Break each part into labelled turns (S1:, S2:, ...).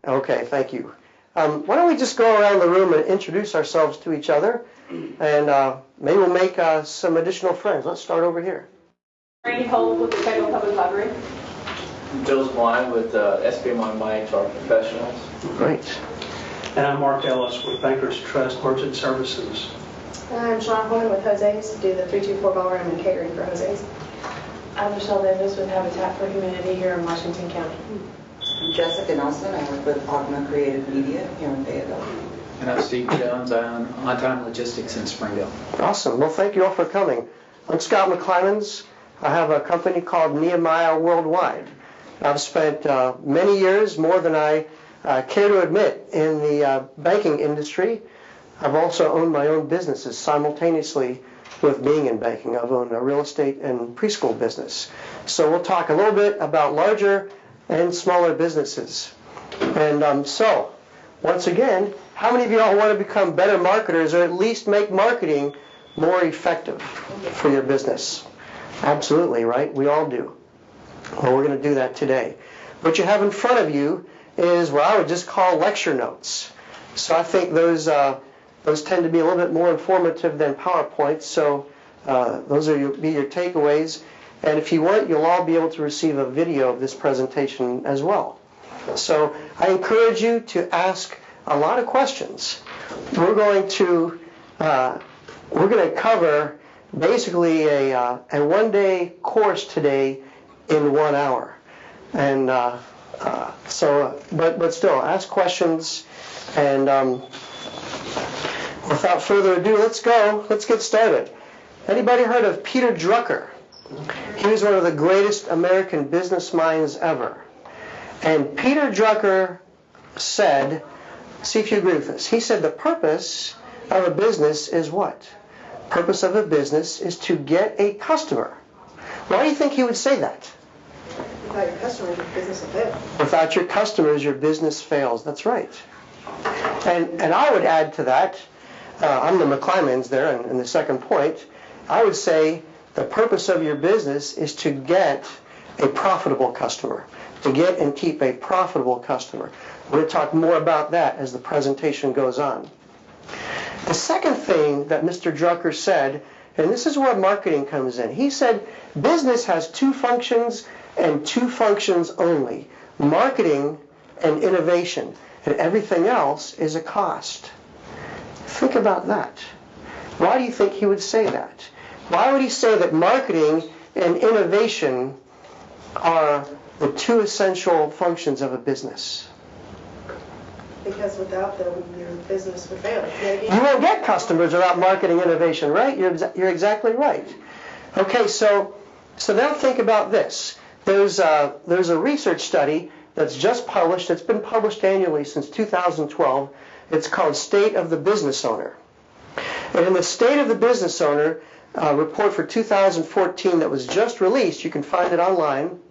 S1: Okay, thank you. Why don't we just go around the room and introduce ourselves to each other, and maybe we'll make some additional friends. Let's start over here.
S2: Randy Holt with the Federal Public Library.
S3: Joe's Blind with SBMI HR Professionals.
S1: Great.
S4: And I'm Mark Ellis with Bankers Trust Merchant Services.
S5: And I'm Sean Holman with Jose's, do the 324 ballroom and catering for Jose's. I'm Michelle Davis with Habitat for Humanity here in Washington County.
S6: I'm Jessica Nelson. I work with Ogma Creative Media here in Fayetteville.
S7: And I'm Steve Jones. I own On-Time Logistics in Springdale.
S1: Awesome. Well, thank you all for coming. I'm Scott McClymonds. I have a company called Nehemiah Worldwide. I've spent many years, more than I care to admit, in the banking industry. I've also owned my own businesses simultaneously with being in banking. I've owned a real estate and preschool business. So we'll talk a little bit about larger and smaller businesses. And so, once again, how many of you all want to become better marketers, or at least make marketing more effective for your business? Absolutely, right? We all do. Well, we're going to do that today. What you have in front of you is what I would just call lecture notes. So I think those tend to be a little bit more informative than PowerPoint. So those are be your takeaways. And if you want, you'll all be able to receive a video of this presentation as well. So I encourage you to ask a lot of questions. We're going to cover basically a one-day course today in 1 hour. And but still, ask questions. And without further ado, let's get started. Anybody heard of Peter Drucker? He was one of the greatest American business minds ever. And Peter Drucker said, see if you agree with this, he said the purpose of a business is what? Purpose of a business is to get a customer. Why do you think he would say that?
S5: Without your customers, your business will fail.
S1: Without your customers, your business fails. That's right. And I would add to that, I'm the McClymonds there, and the second point, I would say the purpose of your business is to get a profitable customer, to get and keep a profitable customer. We're going to talk more about that as the presentation goes on. The second thing that Mr. Drucker said, and this is where marketing comes in, he said business has two functions and two functions only, marketing and innovation, and everything else is a cost. Think about that. Why do you think he would say that? Why would he say that marketing and innovation are the two essential functions of a business?
S5: Because without them, your business would fail.
S1: You won't get customers without marketing innovation, right? You're exactly right. Okay, so now think about this. There's a research study that's just published. It's been published annually since 2012. It's called State of the Business Owner. And in the State of the Business Owner report for 2014 that was just released, you can find it online,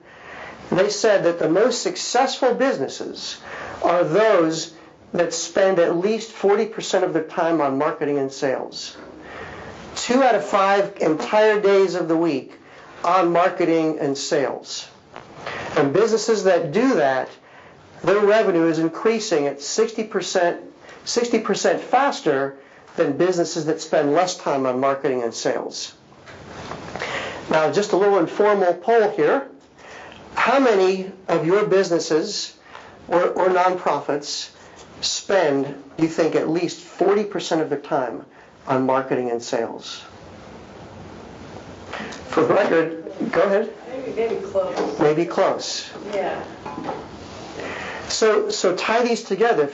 S1: they said that the most successful businesses are those that spend at least 40% of their time on marketing and sales. 2 out of 5 entire days of the week on marketing and sales. And businesses that do that, their revenue is increasing at 60% faster than businesses that spend less time on marketing and sales. Now, just a little informal poll here. How many of your businesses or nonprofits spend, do you think, at least 40% of their time on marketing and sales? For the record, go ahead.
S5: Maybe close.
S1: Maybe close.
S5: Yeah.
S1: So tie these together.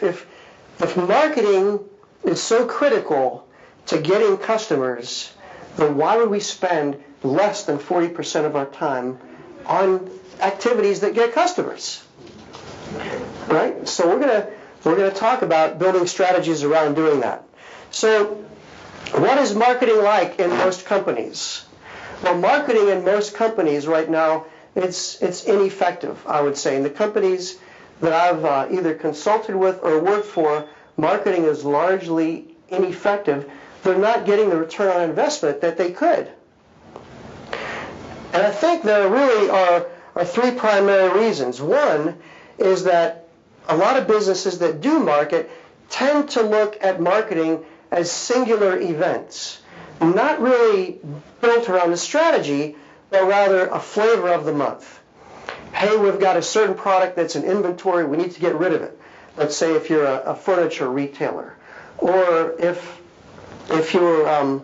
S1: If marketing is so critical to getting customers, then why would we spend less than 40% of our time on activities that get customers? Right? So we're going to talk about building strategies around doing that. So what is marketing like in most companies? Well, marketing in most companies right now, it's ineffective, I would say. In the companies that I've either consulted with or worked for, marketing is largely ineffective. They're not getting the return on investment that they could. And I think there really are 3 primary reasons. One is that a lot of businesses that do market tend to look at marketing as singular events, not really built around a strategy, but rather a flavor of the month. Hey, we've got a certain product that's in inventory, we need to get rid of it. Let's say if you're a furniture retailer, or if you're a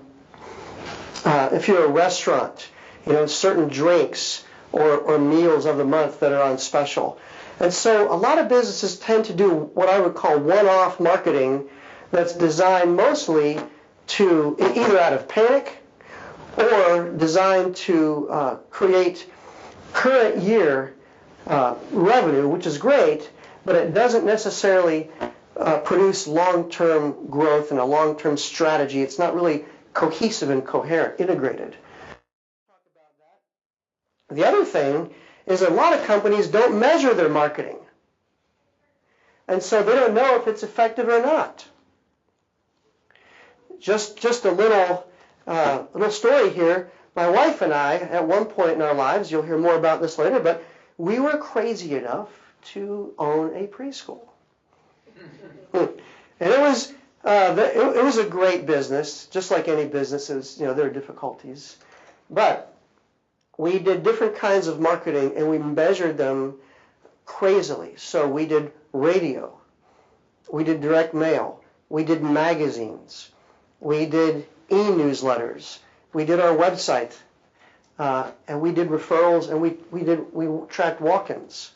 S1: restaurant, certain drinks or meals of the month that are on special. And so a lot of businesses tend to do what I would call one-off marketing that's designed mostly to either out of panic or designed to create current year revenue, which is great, but it doesn't necessarily produce long-term growth and a long-term strategy. It's not really cohesive and coherent, integrated. The other thing is a lot of companies don't measure their marketing. And so they don't know if it's effective or not. Just a little story here. My wife and I, at one point in our lives, you'll hear more about this later, but we were crazy enough to own a preschool. And it was a great business, just like any businesses, there are difficulties. But we did different kinds of marketing and we measured them crazily. So we did radio, we did direct mail, we did magazines, we did e-newsletters, we did our website, and we did referrals, and we tracked walk-ins.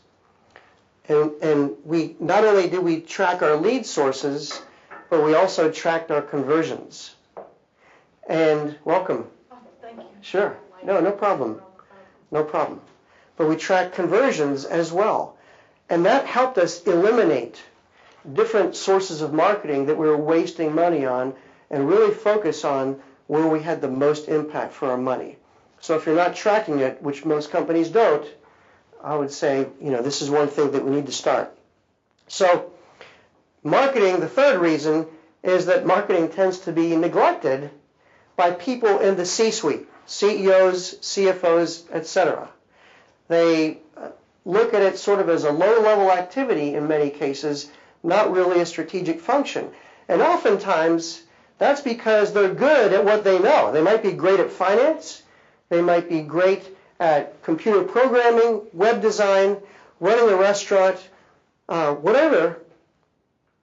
S1: And we not only did we track our lead sources, but we also tracked our conversions. And welcome.
S5: Oh, thank you.
S1: Sure. No problem. No problem. But we tracked conversions as well. And that helped us eliminate different sources of marketing that we were wasting money on and really focus on where we had the most impact for our money. So if you're not tracking it, which most companies don't, I would say, this is one thing that we need to start. So marketing, the third reason, is that marketing tends to be neglected by people in the C-suite, CEOs, CFOs, etc. They look at it sort of as a low-level activity in many cases, not really a strategic function. And oftentimes, that's because they're good at what they know. They might be great at finance, they might be great at computer programming, web design, running a restaurant, whatever,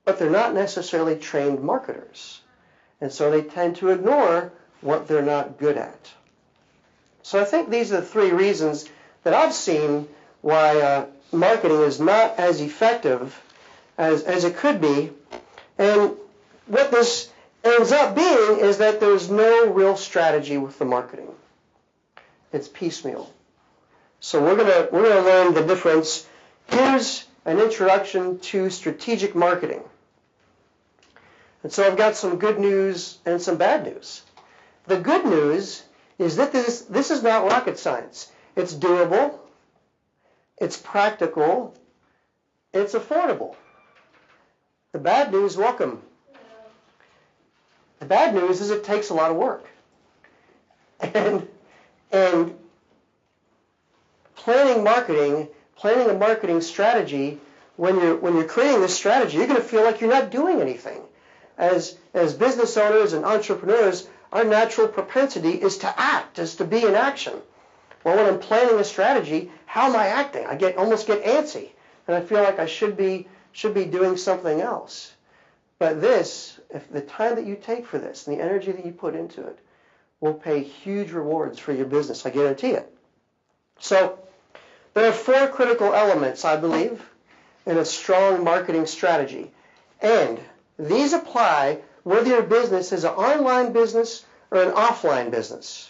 S1: but they're not necessarily trained marketers. And so they tend to ignore what they're not good at. So I think these are the three reasons that I've seen why marketing is not as effective as it could be. And what this ends up being is that there's no real strategy with the marketing. It's piecemeal. So we're gonna learn the difference. Here's an introduction to strategic marketing. And so I've got some good news and some bad news. The good news is that this is not rocket science. It's doable, it's practical, it's affordable. The bad news, welcome. The bad news is it takes a lot of work. And planning a marketing strategy, when you're creating this strategy, you're going to feel like you're not doing anything. As business owners and entrepreneurs, our natural propensity is to act, is to be in action. Well, when I'm planning a strategy, how am I acting? I almost get antsy, and I feel like I should be doing something else. But this, if the time that you take for this and the energy that you put into it, will pay huge rewards for your business, I guarantee it. So there are 4 critical elements, I believe, in a strong marketing strategy. And these apply whether your business is an online business or an offline business.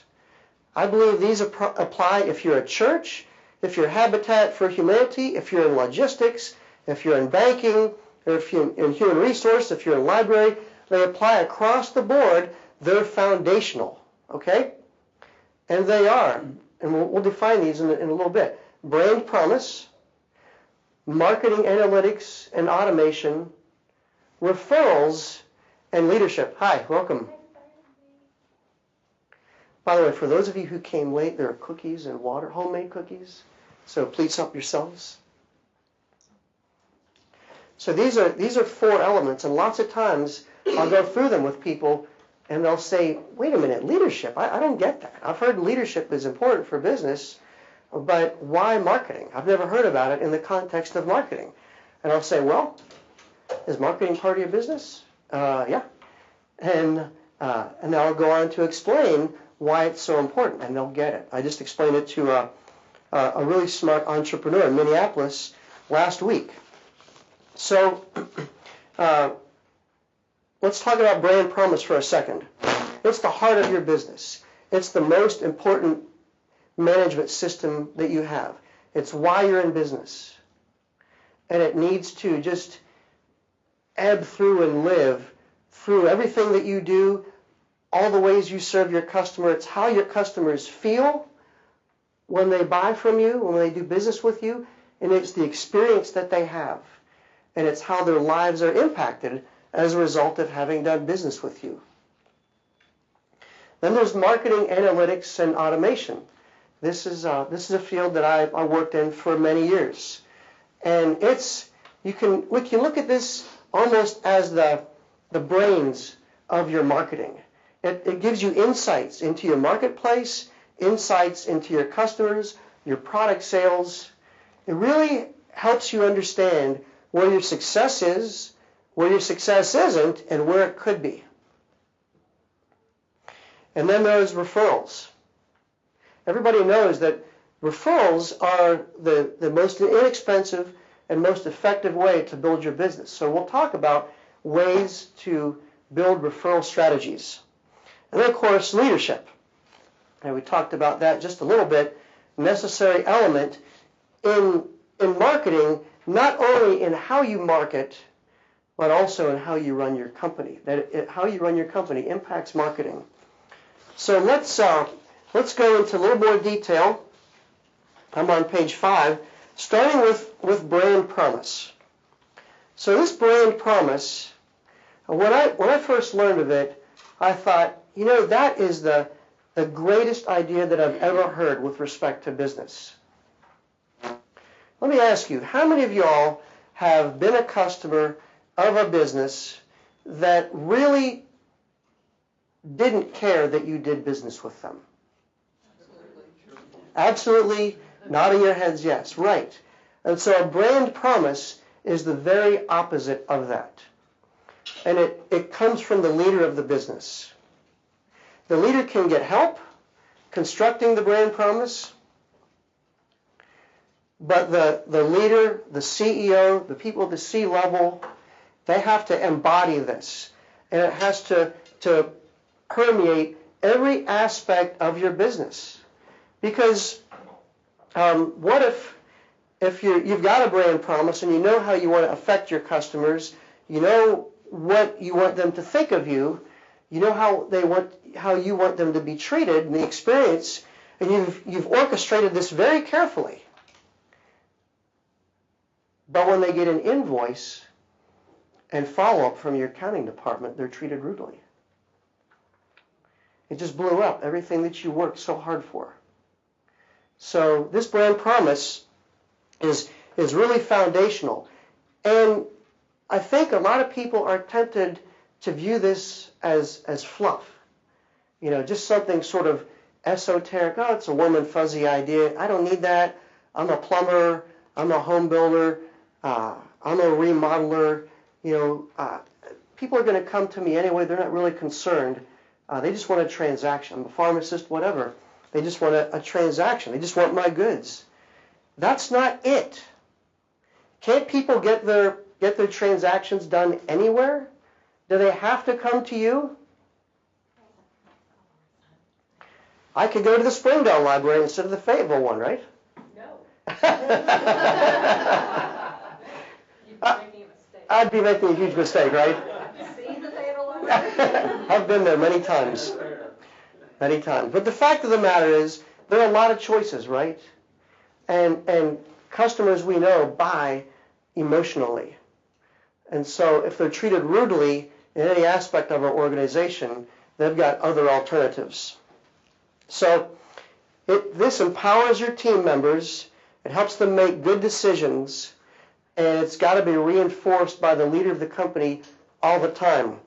S1: I believe these apply if you're a church, if you're Habitat for Humanity, if you're in logistics, if you're in banking, or if you're in human resource, if you're in library. They apply across the board. They're foundational, okay? And they are, and we'll define these in a little bit. Brand promise, marketing analytics and automation, referrals, and leadership. Hi, welcome. By the way, for those of you who came late, there are cookies and water, homemade cookies, so please help yourselves. So these are 4 elements, and lots of times I'll go through them with people, and they'll say, wait a minute, leadership, I don't get that. I've heard leadership is important for business, but why marketing? I've never heard about it in the context of marketing. And I'll say, well, is marketing part of your business? Yeah. And I'll go on to explain why it's so important, and they'll get it. I just explained it to a really smart entrepreneur in Minneapolis last week. So let's talk about brand promise for a second. It's the heart of your business. It's the most important management system that you have. It's why you're in business. And it needs to just ebb through and live through everything that you do, all the ways you serve your customer. It's how your customers feel when they buy from you, when they do business with you, and it's the experience that they have. And it's how their lives are impacted as a result of having done business with you. Then there's marketing, analytics, and automation. This is a field that I worked in for many years. And you can look at this almost as the brains of your marketing. It gives you insights into your marketplace, insights into your customers, your product sales. It really helps you understand where your success is, where your success isn't, and where it could be. And then there's referrals. Everybody knows that referrals are the most inexpensive and most effective way to build your business. So we'll talk about ways to build referral strategies. And then, of course, leadership. And we talked about that just a little bit. Necessary element in marketing, not only in how you market, but also in how you run your company. How you run your company impacts marketing. So let's go into a little more detail. I'm on page 5, starting with brand promise. So this brand promise, when I first learned of it, I thought, that is the greatest idea that I've ever heard with respect to business. Let me ask you, how many of y'all have been a customer of a business that really didn't care that you did business with them? Absolutely. Nodding your heads, yes. Right. And so a brand promise is the very opposite of that. And it comes from the leader of the business. The leader can get help constructing the brand promise, but the leader, the CEO, the people at the C level, they have to embody this. And it has to permeate every aspect of your business. Because what if you've got a brand promise and you know how you want to affect your customers, you know what you want them to think of you, you know how you want them to be treated in the experience, and you've orchestrated this very carefully. But when they get an invoice and follow-up from your accounting department, they're treated rudely. It just blew up everything that you worked so hard for. So this brand promise is really foundational. And I think a lot of people are tempted to view this as fluff. Just something sort of esoteric. Oh, it's a warm and fuzzy idea. I don't need that. I'm a plumber. I'm a home builder. I'm a remodeler. People are going to come to me anyway. They're not really concerned. They just want a transaction. I'm a pharmacist, whatever. They just want a transaction. They just want my goods. That's not it. Can't people get their transactions done anywhere? Do they have to come to you? I could go to the Springdale Library instead of the Fayetteville one, right?
S2: No.
S1: I'd be making a huge mistake, right?
S2: See the Fayetteville Library?
S1: I've been there many times. Many times. But the fact of the matter is, there are a lot of choices, right? And customers we know buy emotionally. And so if they're treated rudely in any aspect of our organization, they've got other alternatives. So this empowers your team members. It helps them make good decisions. and it's got to be reinforced by the leader of the company all the time.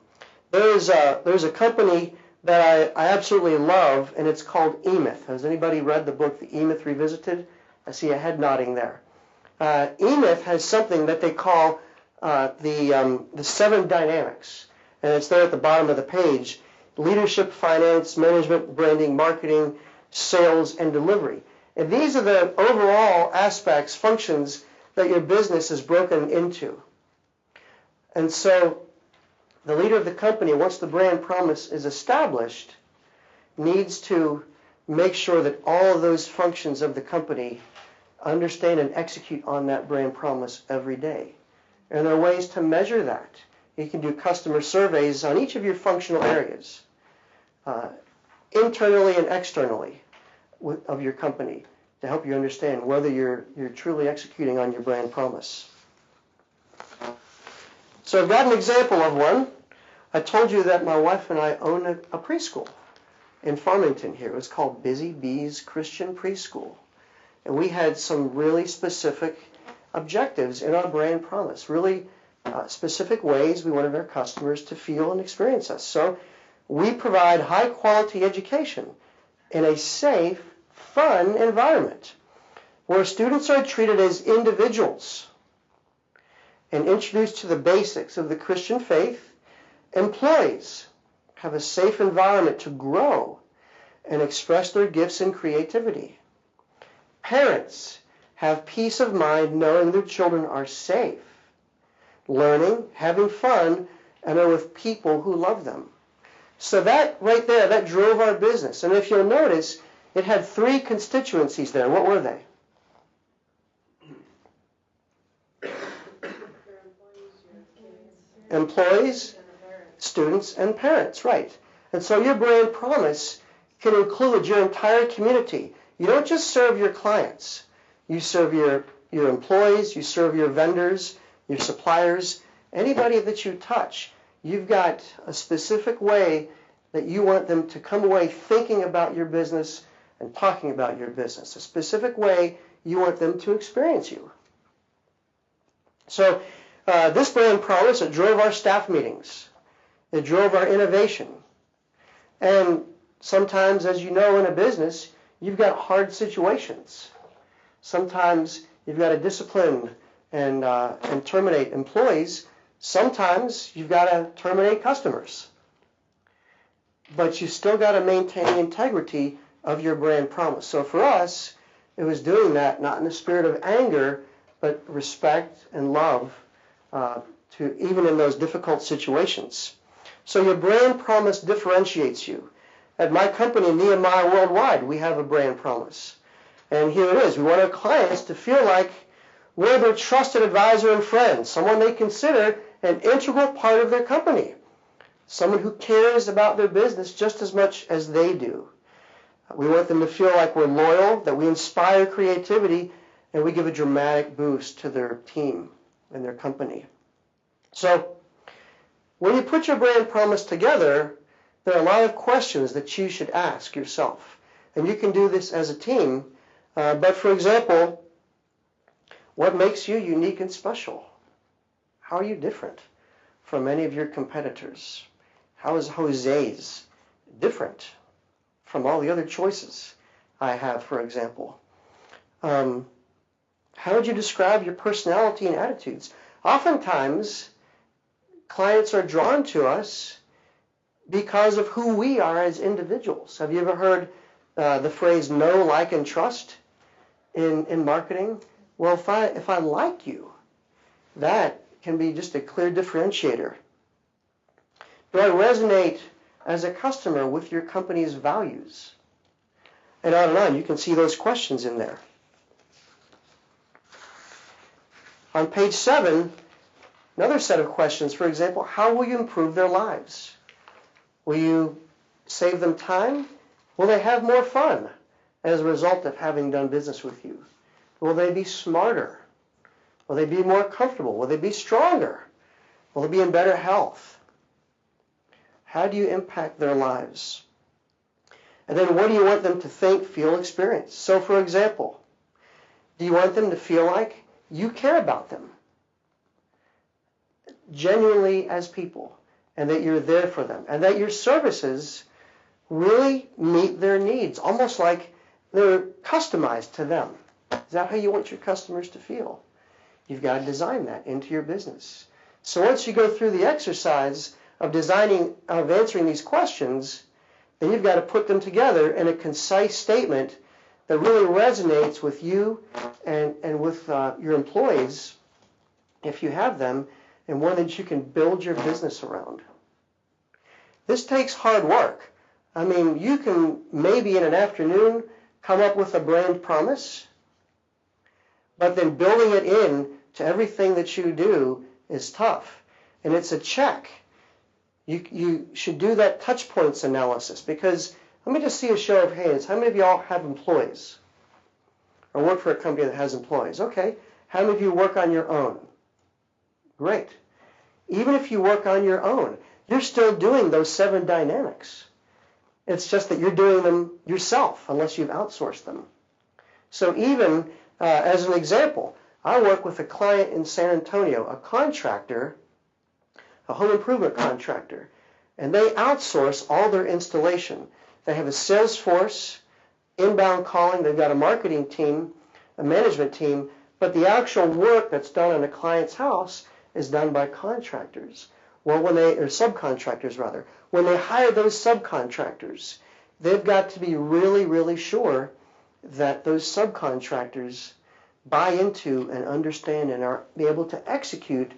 S1: There's a company that I absolutely love, and it's called E-Myth. Has anybody read the book, The E-Myth Revisited? I see a head nodding there. E-Myth has something that they call the 7 dynamics, and it's there at the bottom of the page: leadership, finance, management, branding, marketing, sales, and delivery. And these are the overall aspects, functions that your business is broken into. And so the leader of the company, once the brand promise is established, needs to make sure that all of those functions of the company understand and execute on that brand promise every day. And there are ways to measure that. You can do customer surveys on each of your functional areas, internally and externally of your company, to help you understand whether you're truly executing on your brand promise. So I've got an example of one. I told you that my wife and I own a preschool in Farmington here. It was called Busy Bees Christian Preschool. And we had some really specific objectives in our brand promise, really specific ways we wanted our customers to feel and experience us. So we provide high-quality education in a safe, fun environment where students are treated as individuals and introduced to the basics of the Christian faith. Employees have a safe environment to grow and express their gifts and creativity. Parents have peace of mind knowing their children are safe, learning, having fun, and are with people who love them. So that right there, that drove our business. And if you'll notice, it had 3 constituencies there. What were they? Employees, students, and parents, right. And so your brand promise can include your entire community. You don't just serve your clients. You serve your employees, you serve your vendors, your suppliers, anybody that you touch. You've got a specific way that you want them to come away thinking about your business and talking about your business, a specific way you want them to experience you. So this brand promise, it drove our staff meetings. It drove our innovation. And sometimes, as you know, in a business, you've got hard situations. Sometimes you've got to discipline and terminate employees. Sometimes you've got to terminate customers. But you still got to maintain the integrity of your brand promise. So for us, it was doing that not in the spirit of anger, but respect and love, to even in those difficult situations. So your brand promise differentiates you. At my company, Nehemiah Worldwide, we have a brand promise. And here it is. We want our clients to feel like we're their trusted advisor and friend, someone they consider an integral part of their company, someone who cares about their business just as much as they do. We want them to feel like we're loyal, that we inspire creativity, and we give a dramatic boost to their team and their company. So when you put your brand promise together, there are a lot of questions that you should ask yourself. And you can do this as a team. But for example, what makes you unique and special? How are you different from any of your competitors? How is Jose's different from all the other choices I have, for example? How would you describe your personality and attitudes? Oftentimes, clients are drawn to us because of who we are as individuals. Have you ever heard the phrase know, like, and trust in marketing? Well, if I like you, that can be just a clear differentiator. Do I resonate as a customer with your company's values? And on and on. You can see those questions in there. On page 7, another set of questions. For example, how will you improve their lives? Will you save them time? Will they have more fun as a result of having done business with you? Will they be smarter? Will they be more comfortable? Will they be stronger? Will they be in better health? How do you impact their lives? And then what do you want them to think, feel, experience? So for example, do you want them to feel like you care about them? genuinely as people, and that you're there for them, and that your services really meet their needs, almost like they're customized to them. Is that how you want your customers to feel? You've got to design that into your business. So once you go through the exercise of answering these questions, then you've got to put them together in a concise statement that really resonates with you and with your employees, if you have them, and one that you can build your business around. This takes hard work. I mean, you can maybe in an afternoon come up with a brand promise, but then building it in to everything that you do is tough. And it's a check. You should do that touch points analysis, because let me just see a show of hands. How many of y'all have employees or work for a company that has employees? Okay. How many of you work on your own? Great. Even if you work on your own, you're still doing those 7 dynamics. It's just that you're doing them yourself unless you've outsourced them. So even as an example, I work with a client in San Antonio, a contractor, a home improvement contractor, and they outsource all their installation. They have a sales force, inbound calling, they've got a marketing team, a management team, but the actual work that's done on a client's house is done by contractors. Well, or subcontractors rather. When they hire those subcontractors, they've got to be really, really sure that those subcontractors buy into and understand and are be able to execute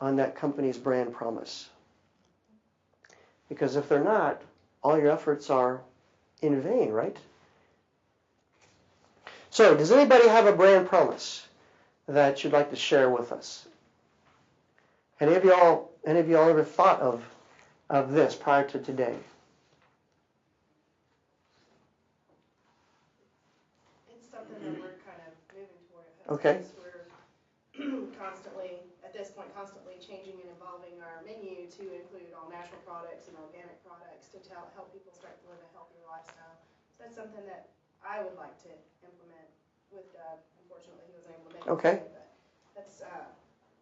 S1: on that company's brand promise. Because if they're not, all your efforts are in vain, right? So, does anybody have a brand promise that you'd like to share with us? Any of y'all ever thought of this prior to today?
S5: It's something that we're kind of moving toward.
S1: Okay.
S5: We're constantly changing and evolving our menu to include all natural products and organic products to help people start to live a healthier lifestyle. So that's something that I would like to implement with Doug. Unfortunately, he wasn't able to make it.
S1: Okay.
S5: But that's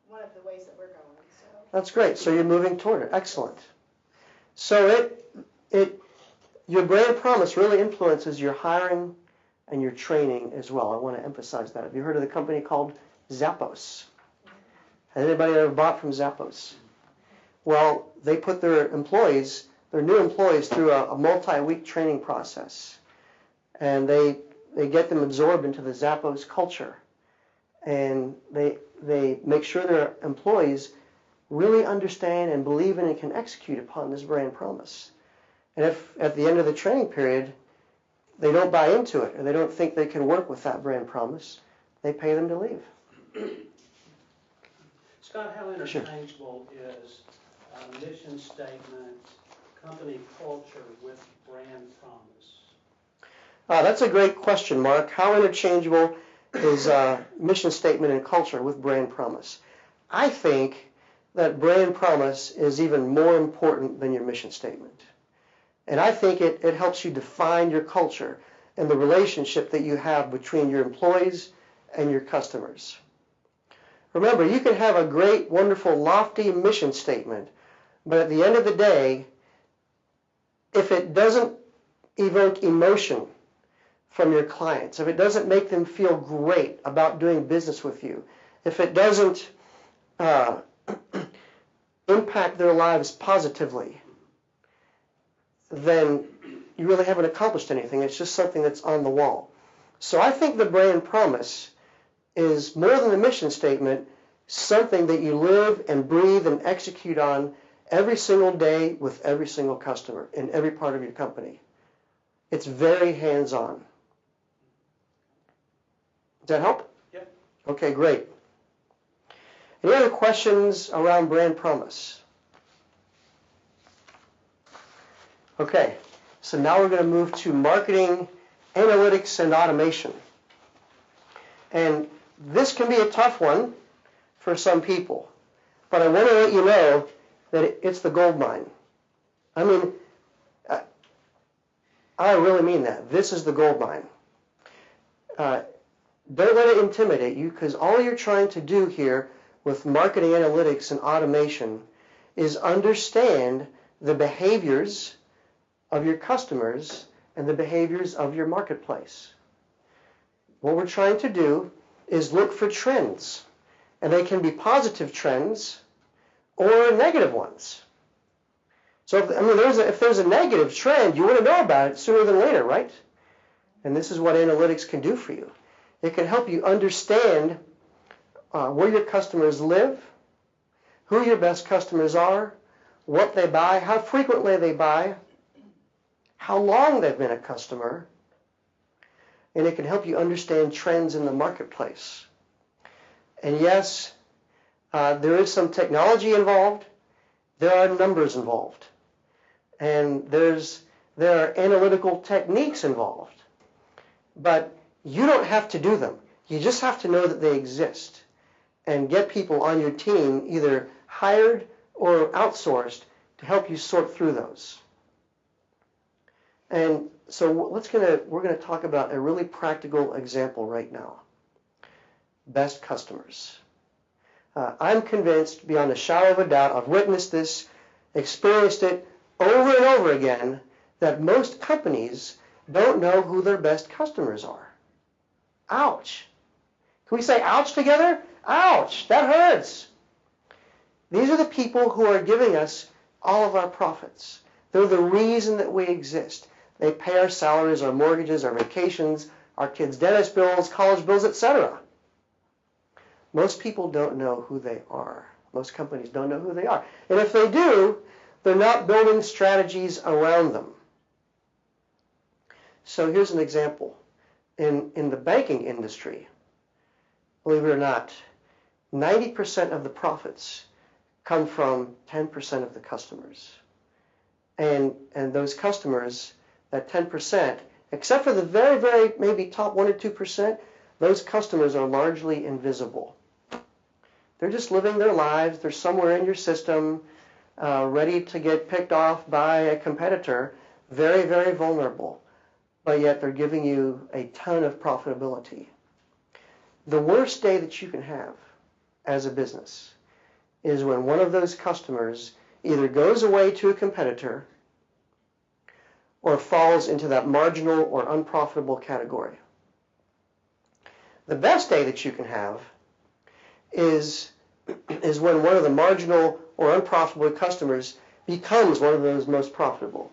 S5: one of the ways that we're going. So.
S1: That's great. So you're moving toward it. Excellent. So your brand promise really influences your hiring and your training as well. I want to emphasize that. Have you heard of the company called Zappos? Has anybody ever bought from Zappos? Well, they put their new employees through a multi-week training process. And they get them absorbed into the Zappos culture. And they make sure their employees really understand and believe in and can execute upon this brand promise. And if at the end of the training period they don't buy into it or they don't think they can work with that brand promise, they pay them to leave.
S4: Scott, how interchangeable is a mission statement, company culture with brand promise?
S1: That's a great question, Mark. How interchangeable is mission statement and culture with brand promise? I think that brand promise is even more important than your mission statement. And I think it helps you define your culture and the relationship that you have between your employees and your customers. Remember, you can have a great, wonderful, lofty mission statement, but at the end of the day, if it doesn't evoke emotion from your clients, if it doesn't make them feel great about doing business with you, if it doesn't impact their lives positively, then you really haven't accomplished anything. It's just something that's on the wall. So I think the brand promise is more than a mission statement, something that you live and breathe and execute on every single day with every single customer in every part of your company. It's very hands-on. Does that help?
S4: Yep.
S1: Okay, great. Any other questions around brand promise? Okay, so now we're going to move to marketing, analytics, and automation. And this can be a tough one for some people, but I want to let you know that it's the gold mine. I mean, I really mean that. This is the gold mine. Don't let it intimidate you, because all you're trying to do here with marketing analytics and automation is understand the behaviors of your customers and the behaviors of your marketplace. What we're trying to do is look for trends, and they can be positive trends or negative ones. So if there's a negative trend, you want to know about it sooner than later, right? And this is what analytics can do for you. It can help you understand where your customers live, who your best customers are, what they buy, how frequently they buy, how long they've been a customer, and it can help you understand trends in the marketplace. And yes, there is some technology involved. There are numbers involved. And there are analytical techniques involved. But you don't have to do them. You just have to know that they exist and get people on your team either hired or outsourced to help you sort through those. And so we're going to talk about a really practical example right now. Best customers. I'm convinced, beyond a shadow of a doubt, I've witnessed this, experienced it over and over again, that most companies don't know who their best customers are. Ouch. Can we say ouch together? Ouch, that hurts. These are the people who are giving us all of our profits. They're the reason that we exist. They pay our salaries, our mortgages, our vacations, our kids' dentist bills, college bills, etc. Most people don't know who they are. Most companies don't know who they are. And if they do, they're not building strategies around them. So here's an example. In the banking industry, believe it or not, 90% of the profits come from 10% of the customers. And those customers, that 10%, except for the very, very maybe top 1 or 2%, those customers are largely invisible. They're just living their lives. They're somewhere in your system, ready to get picked off by a competitor, very, very vulnerable. But yet they're giving you a ton of profitability. The worst day that you can have as a business is when one of those customers either goes away to a competitor or falls into that marginal or unprofitable category. The best day that you can have is when one of the marginal or unprofitable customers becomes one of those most profitable.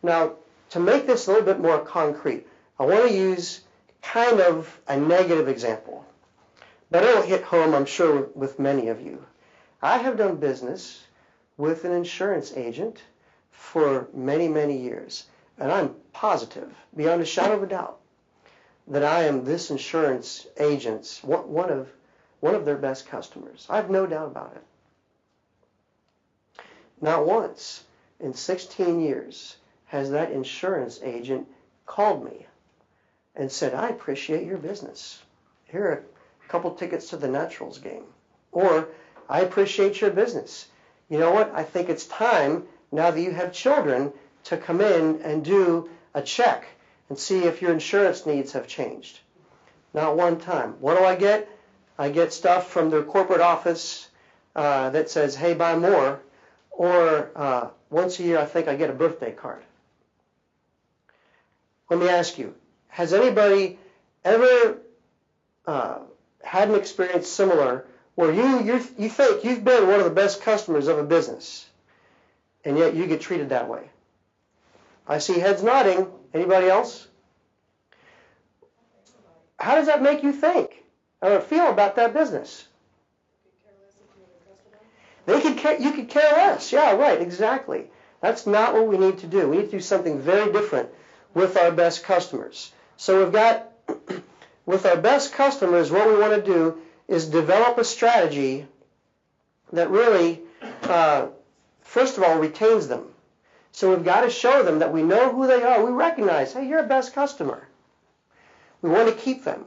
S1: Now, to make this a little bit more concrete, I want to use kind of a negative example, but it'll hit home, I'm sure, with many of you. I have done business with an insurance agent for many, many years, and I'm positive, beyond a shadow of a doubt, that I am this insurance agent's one of their best customers. I have no doubt about it. Not once in 16 years has that insurance agent called me and said, I appreciate your business. Here are a couple tickets to the Naturals game. Or, I appreciate your business. You know what? I think it's time, now that you have children, to come in and do a check and see if your insurance needs have changed. Not one time. What do I get? I get stuff from their corporate office that says, hey, buy more. Or once a year, I think I get a birthday card. Let me ask you, has anybody ever had an experience similar where you think you've been one of the best customers of a business, and yet you get treated that way? I see heads nodding. Anybody else? How does that make you think or feel about that business? You could care less. Yeah, right, exactly. That's not what we need to do. We need to do something very different with our best customers. So we've got, with our best customers, what we want to do is develop a strategy that really, first of all, retains them. So we've got to show them that we know who they are. We recognize, hey, you're a best customer. We want to keep them.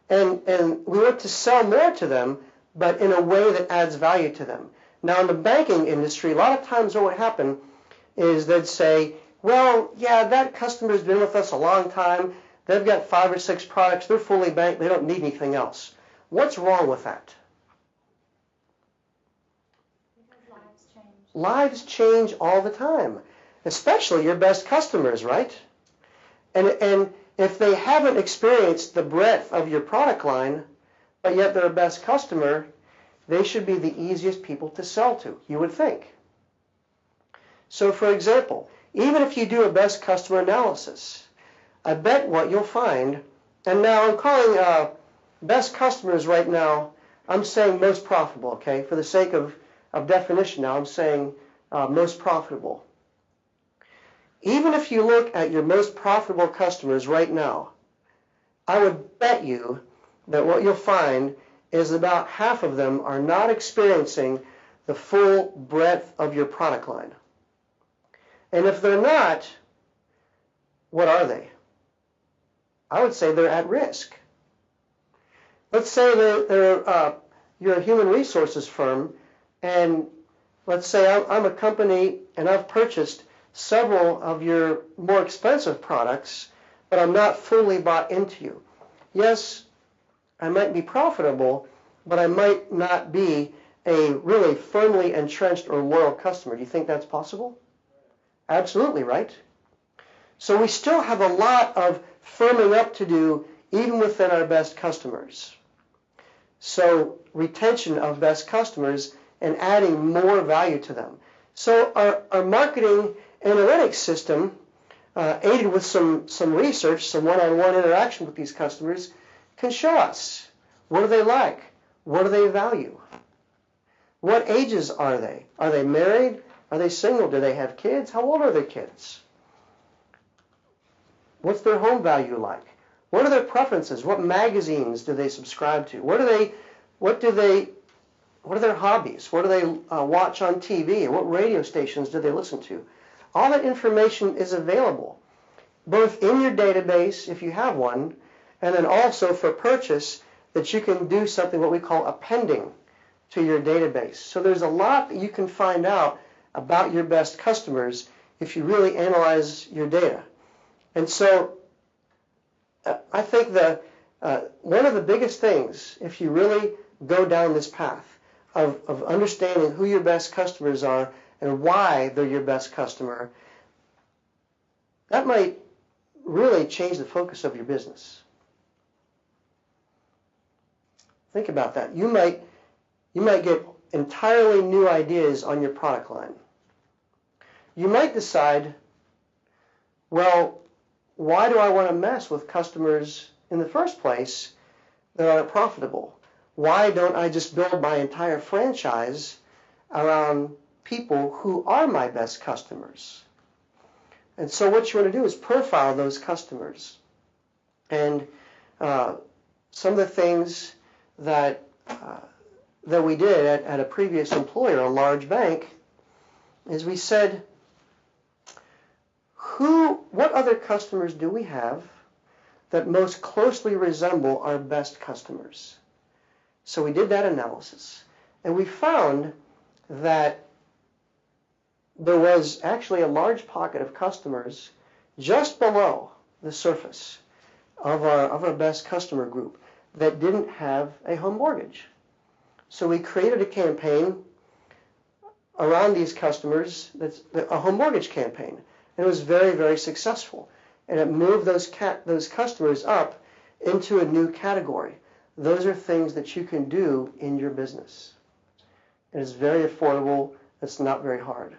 S1: And we want to sell more to them, but in a way that adds value to them. Now, in the banking industry, a lot of times what would happen is they'd say, well, yeah, that customer's been with us a long time. They've got 5 or 6 products. They're fully banked. They don't need anything else. What's wrong with that? lives change all the time, especially your best customers, right? And if they haven't experienced the breadth of your product line, but yet they're a best customer, they should be the easiest people to sell to, you would think. So for example, even if you do a best customer analysis, I bet what you'll find, and now I'm calling best customers right now, I'm saying most profitable, okay? For the sake of definition now, I'm saying most profitable. Even if you look at your most profitable customers right now, I would bet you that what you'll find is about half of them are not experiencing the full breadth of your product line. And if they're not, what are they? I would say they're at risk. Let's say you're a human resources firm, and let's say I'm a company and I've purchased several of your more expensive products, but I'm not fully bought into you. Yes, I might be profitable, but I might not be a really firmly entrenched or loyal customer. Do you think that's possible? Absolutely, right? So we still have a lot of firming up to do even within our best customers. So retention of best customers and adding more value to them. So our marketing analytics system, aided with some research, some one-on-one interaction with these customers, can show us what do they like, what do they value, what ages are they? Are they married? Are they single? Do they have kids? How old are their kids? What's their home value like? What are their preferences? What magazines do they subscribe to? What are their hobbies? What do they watch on TV? What radio stations do they listen to? All that information is available, both in your database, if you have one, and then also for purchase that you can do something what we call appending to your database. So there's a lot that you can find out about your best customers if you really analyze your data. And so I think one of the biggest things, if you really go down this path of understanding who your best customers are and why they're your best customer, that might really change the focus of your business. Think about that. You might get entirely new ideas on your product line. You might decide, well, why do I want to mess with customers in the first place that aren't profitable? Why don't I just build my entire franchise around people who are my best customers? And so what you want to do is profile those customers. And some of the things that we did at a previous employer, a large bank, is we said, what other customers do we have that most closely resemble our best customers? So we did that analysis, and we found that there was actually a large pocket of customers just below the surface of our best customer group that didn't have a home mortgage. So we created a campaign around these customers, that's a home mortgage campaign, and it was very, very successful. And it moved those customers up into a new category. Those are things that you can do in your business. It is very affordable. It's not very hard.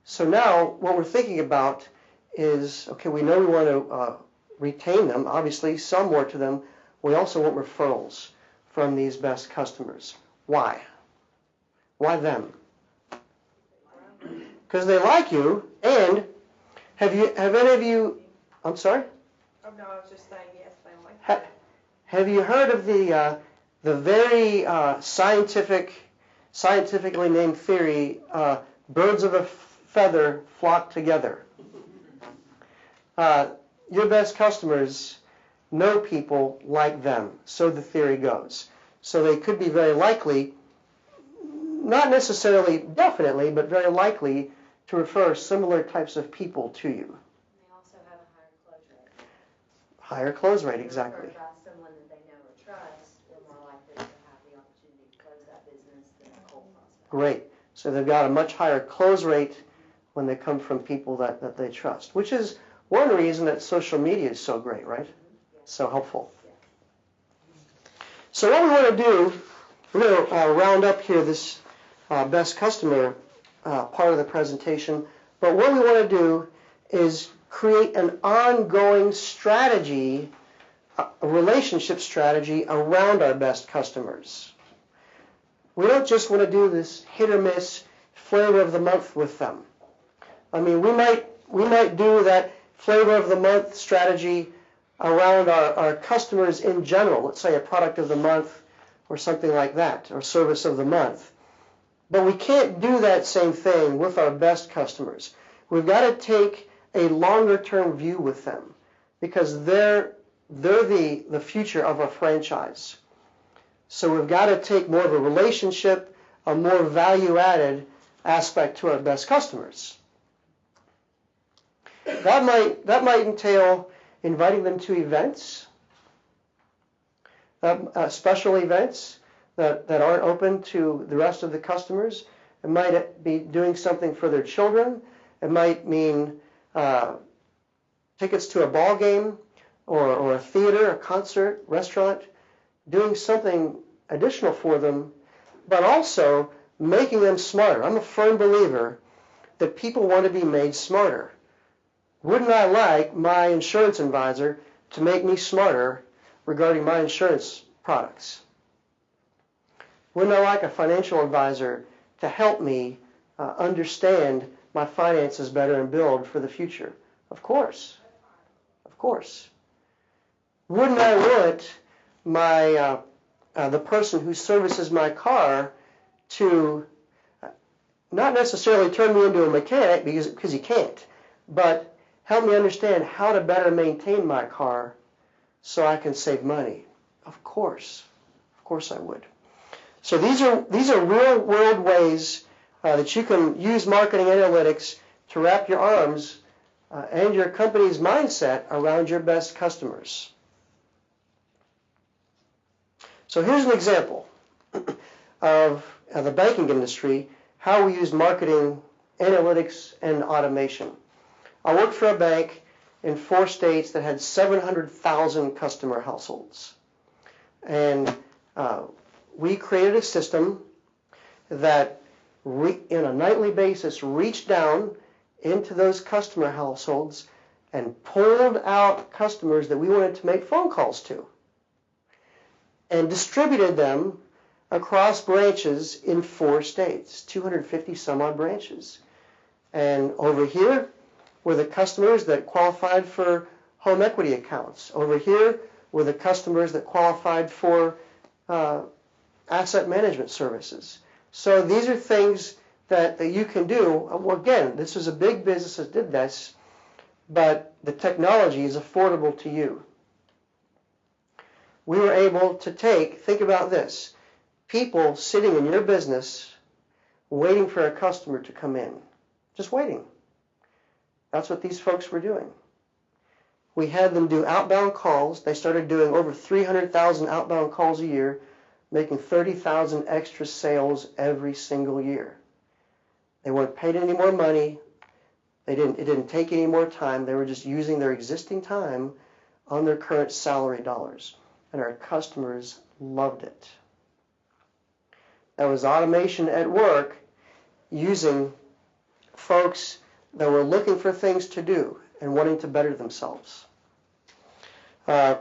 S1: So now what we're thinking about is, okay, we know we want to retain them, obviously, sell more to them. We also want referrals from these best customers. Why? Why them? Because they like you, and have any of you, I'm sorry?
S5: Oh, no, I was just saying yes, family.
S1: Have you heard of the very scientifically named theory, birds of a feather flock together? Your best customers know people like them, so the theory goes. So they could be very likely, not necessarily definitely, but very likely to refer similar types of people to you.
S2: They also have a higher close rate.
S1: Higher close rate, exactly.
S2: Referred by someone that they know or trust, they're more likely to have the opportunity to close that business than a cold prospect.
S1: Great. So they've got a much higher close rate when they come from people that they trust, which is one reason that social media is so great, right? So helpful. So what we want to do, we're going to round up here this best customer part of the presentation, but what we want to do is create an ongoing strategy, a relationship strategy around our best customers. We don't just want to do this hit or miss flavor of the month with them. I mean, we might do that flavor of the month strategy around our customers in general, let's say a product of the month or something like that, or service of the month. But we can't do that same thing with our best customers. We've got to take a longer-term view with them because they're the future of our franchise. So we've got to take more of a relationship, a more value-added aspect to our best customers. That might entail inviting them to events, special events that aren't open to the rest of the customers. It might be doing something for their children. It might mean tickets to a ball game or a theater, a concert, restaurant, doing something additional for them, but also making them smarter. I'm a firm believer that people want to be made smarter. Wouldn't I like my insurance advisor to make me smarter regarding my insurance products? Wouldn't I like a financial advisor to help me understand my finances better and build for the future? Of course. Of course. Wouldn't I want my the person who services my car to not necessarily turn me into a mechanic because he can't, but help me understand how to better maintain my car so I can save money? Of course I would. So these are real world ways that you can use marketing analytics to wrap your arms and your company's mindset around your best customers. So here's an example of the banking industry, how we use marketing analytics and automation. I worked for a bank in 4 states that had 700,000 customer households. And we created a system that, in a nightly basis, reached down into those customer households and pulled out customers that we wanted to make phone calls to and distributed them across branches in 4 states, 250 some odd branches. And over here were the customers that qualified for home equity accounts. Over here were the customers that qualified for asset management services. So these are things that you can do. Well, again, this is a big business that did this, but the technology is affordable to you. We were able to think about this, people sitting in your business waiting for a customer to come in, just waiting. That's what these folks were doing. We had them do outbound calls. They started doing over 300,000 outbound calls a year, making 30,000 extra sales every single year. They weren't paid any more money. It didn't take any more time. They were just using their existing time on their current salary dollars. And our customers loved it. That was automation at work using folks that were looking for things to do and wanting to better themselves. There's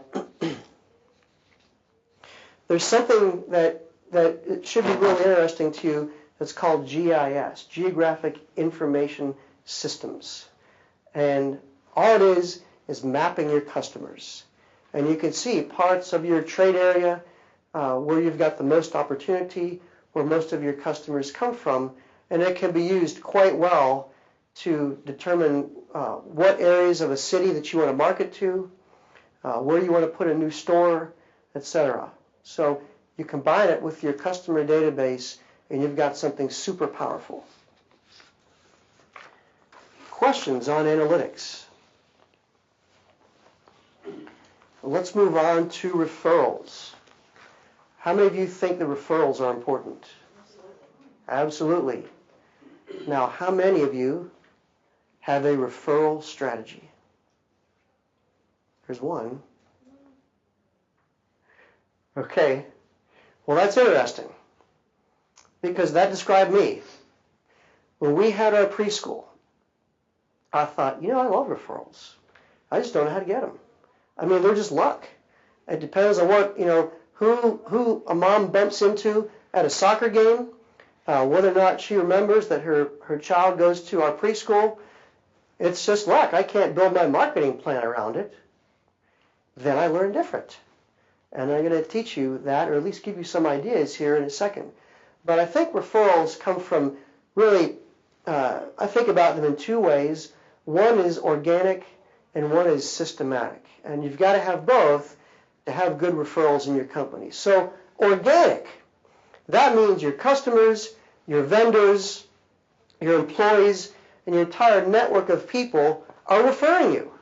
S1: something that it should be really interesting to you that's called GIS, Geographic Information Systems. And all it is mapping your customers. And you can see parts of your trade area where you've got the most opportunity, where most of your customers come from, and it can be used quite well to determine what areas of a city that you want to market to, where you want to put a new store, etc. So you combine it with your customer database and you've got something super powerful. Questions on analytics? Let's move on to referrals. How many of you think the referrals are important? Absolutely. Now, how many of you have a referral strategy? There's one. Okay. Well, that's interesting because that described me. When we had our preschool, I thought, I love referrals. I just don't know how to get them. I mean, they're just luck. It depends on what, who a mom bumps into at a soccer game, whether or not she remembers that her child goes to our preschool. It's just luck. I can't build my marketing plan around it. Then I learn different. And I'm going to teach you that, or at least give you some ideas here in a second. But I think referrals come from really, I think about them in two ways. One is organic and one is systematic. And you've got to have both to have good referrals in your company. So organic, that means your customers, your vendors, your employees, and your entire network of people are referring you.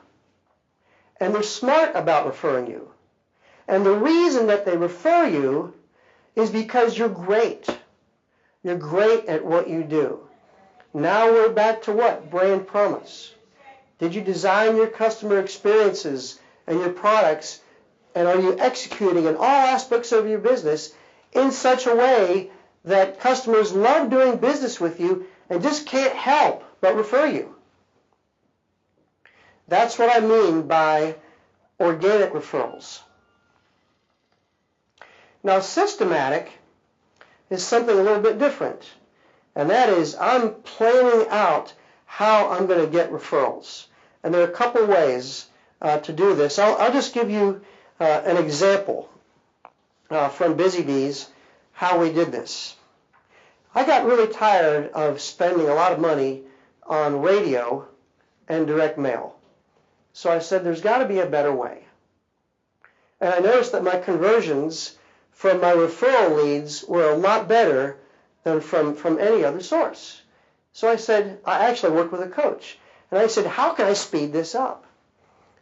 S1: And they're smart about referring you. And the reason that they refer you is because you're great. You're great at what you do. Now we're back to what? Brand promise. Did you design your customer experiences and your products, and are you executing in all aspects of your business in such a way that customers love doing business with you and just can't help but refer you? That's what I mean by organic referrals. Now, systematic is something a little bit different, and that is I'm planning out how I'm going to get referrals. And there are a couple ways to do this. I'll just give you an example from Busy Bees, how we did this. I got really tired of spending a lot of money on radio and direct mail. So I said there's got to be a better way. And I noticed that my conversions from my referral leads were a lot better than from any other source. So I said, I actually worked with a coach. And I said, how can I speed this up?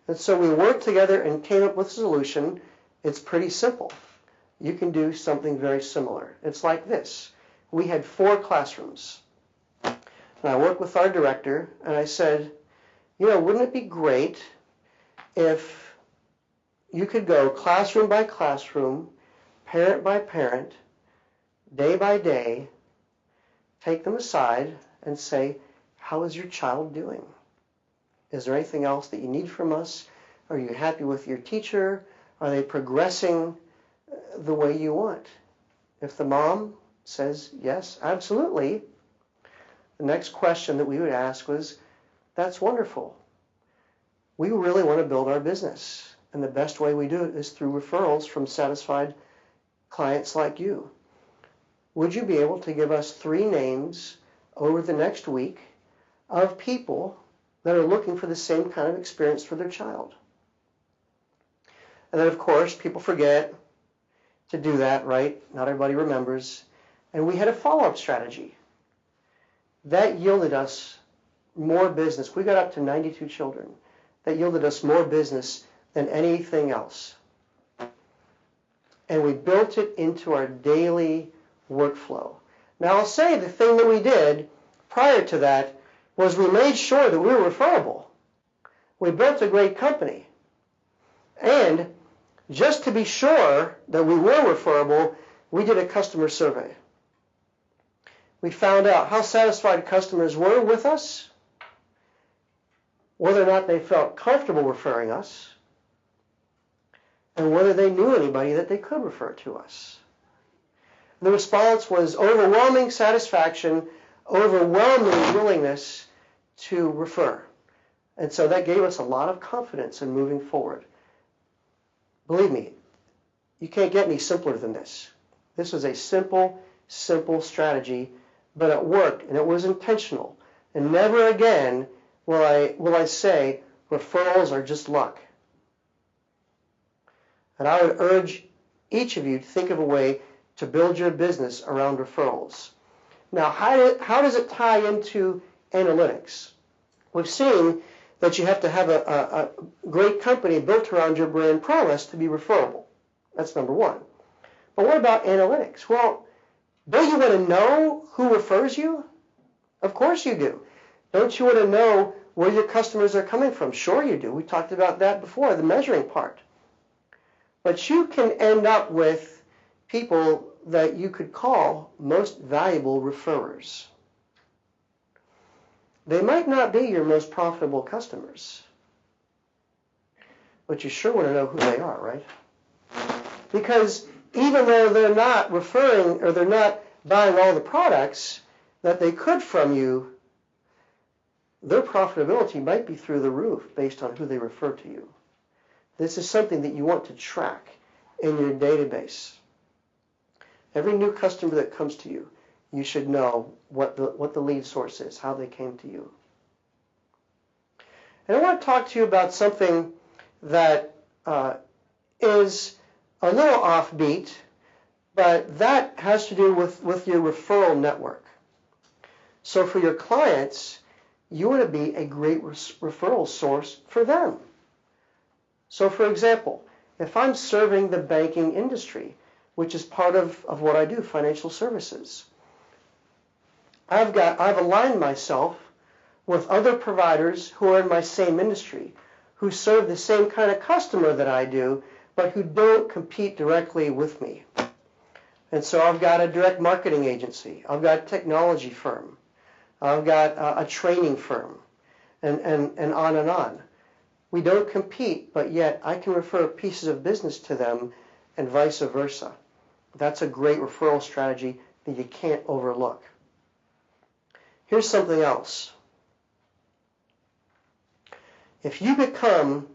S1: And so we worked together and came up with a solution. It's pretty simple. You can do something very similar. It's like this. We had 4 classrooms. And I worked with our director, and I said, wouldn't it be great if you could go classroom by classroom, parent by parent, day by day, take them aside and say, how is your child doing? Is there anything else that you need from us? Are you happy with your teacher? Are they progressing the way you want? If the mom says, yes, absolutely, the next question that we would ask was, that's wonderful. We really want to build our business. And the best way we do it is through referrals from satisfied clients like you. Would you be able to give us 3 names over the next week of people that are looking for the same kind of experience for their child? And then, of course, people forget to do that, right? Not everybody remembers. And we had a follow-up strategy. That yielded us more business. We got up to 92 children. That yielded us more business than anything else. And we built it into our daily workflow. Now, I'll say the thing that we did prior to that was we made sure that we were referable. We built a great company. And just to be sure that we were referable, we did a customer survey. We found out how satisfied customers were with us, whether or not they felt comfortable referring us, and whether they knew anybody that they could refer to us. The response was overwhelming satisfaction, overwhelming willingness to refer. And so that gave us a lot of confidence in moving forward. Believe me, you can't get any simpler than this. This was a simple strategy, but it worked, and it was intentional. And never again will I say referrals are just luck. And I would urge each of you to think of a way to build your business around referrals. Now, how does it tie into analytics? We've seen that you have to have a great company built around your brand promise to be referable. That's number one. But what about analytics? Well, Don't you want to know who refers you? Of course you do. Don't you want to know where your customers are coming from? Sure you do. We talked about that before, the measuring part. But you can end up with people that you could call most valuable referrers. They might not be your most profitable customers, but you sure want to know who they are, right? Because even though they're not referring or they're not buying all the products that they could from you, their profitability might be through the roof based on who they refer to you. This is something that you want to track in your database. Every new customer that comes to you, you should know what the lead source is, how they came to you. And I want to talk to you about something that is a little offbeat, but that has to do with your referral network. So for your clients, you want to be a great referral source for them. So for example, if I'm serving the banking industry, which is part of what I do, financial services, I've aligned myself with other providers who are in my same industry, who serve the same kind of customer that I do, but who don't compete directly with me. And so I've got a direct marketing agency, I've got a technology firm, I've got a training firm, and on and on. We don't compete, but yet I can refer pieces of business to them and vice versa. That's a great referral strategy that you can't overlook. Here's something else. If you become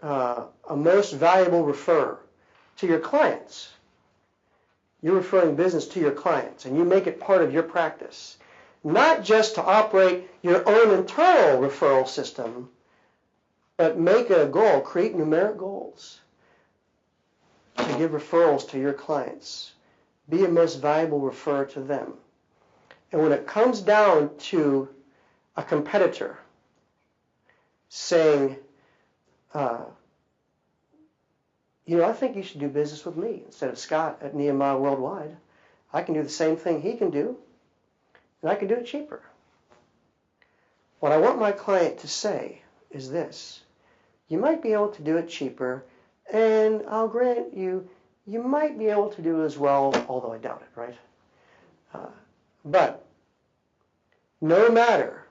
S1: a most valuable referrer to your clients, you're referring business to your clients, and you make it part of your practice, not just to operate your own internal referral system, but make it a goal, create numeric goals to give referrals to your clients. Be a most valuable referrer to them. And when it comes down to a competitor saying, I think you should do business with me instead of Scott at Nehemiah Worldwide. I can do the same thing he can do, and I can do it cheaper. What I want my client to say is this: you might be able to do it cheaper, and I'll grant you, you might be able to do it as well, although I doubt it, right? But no matter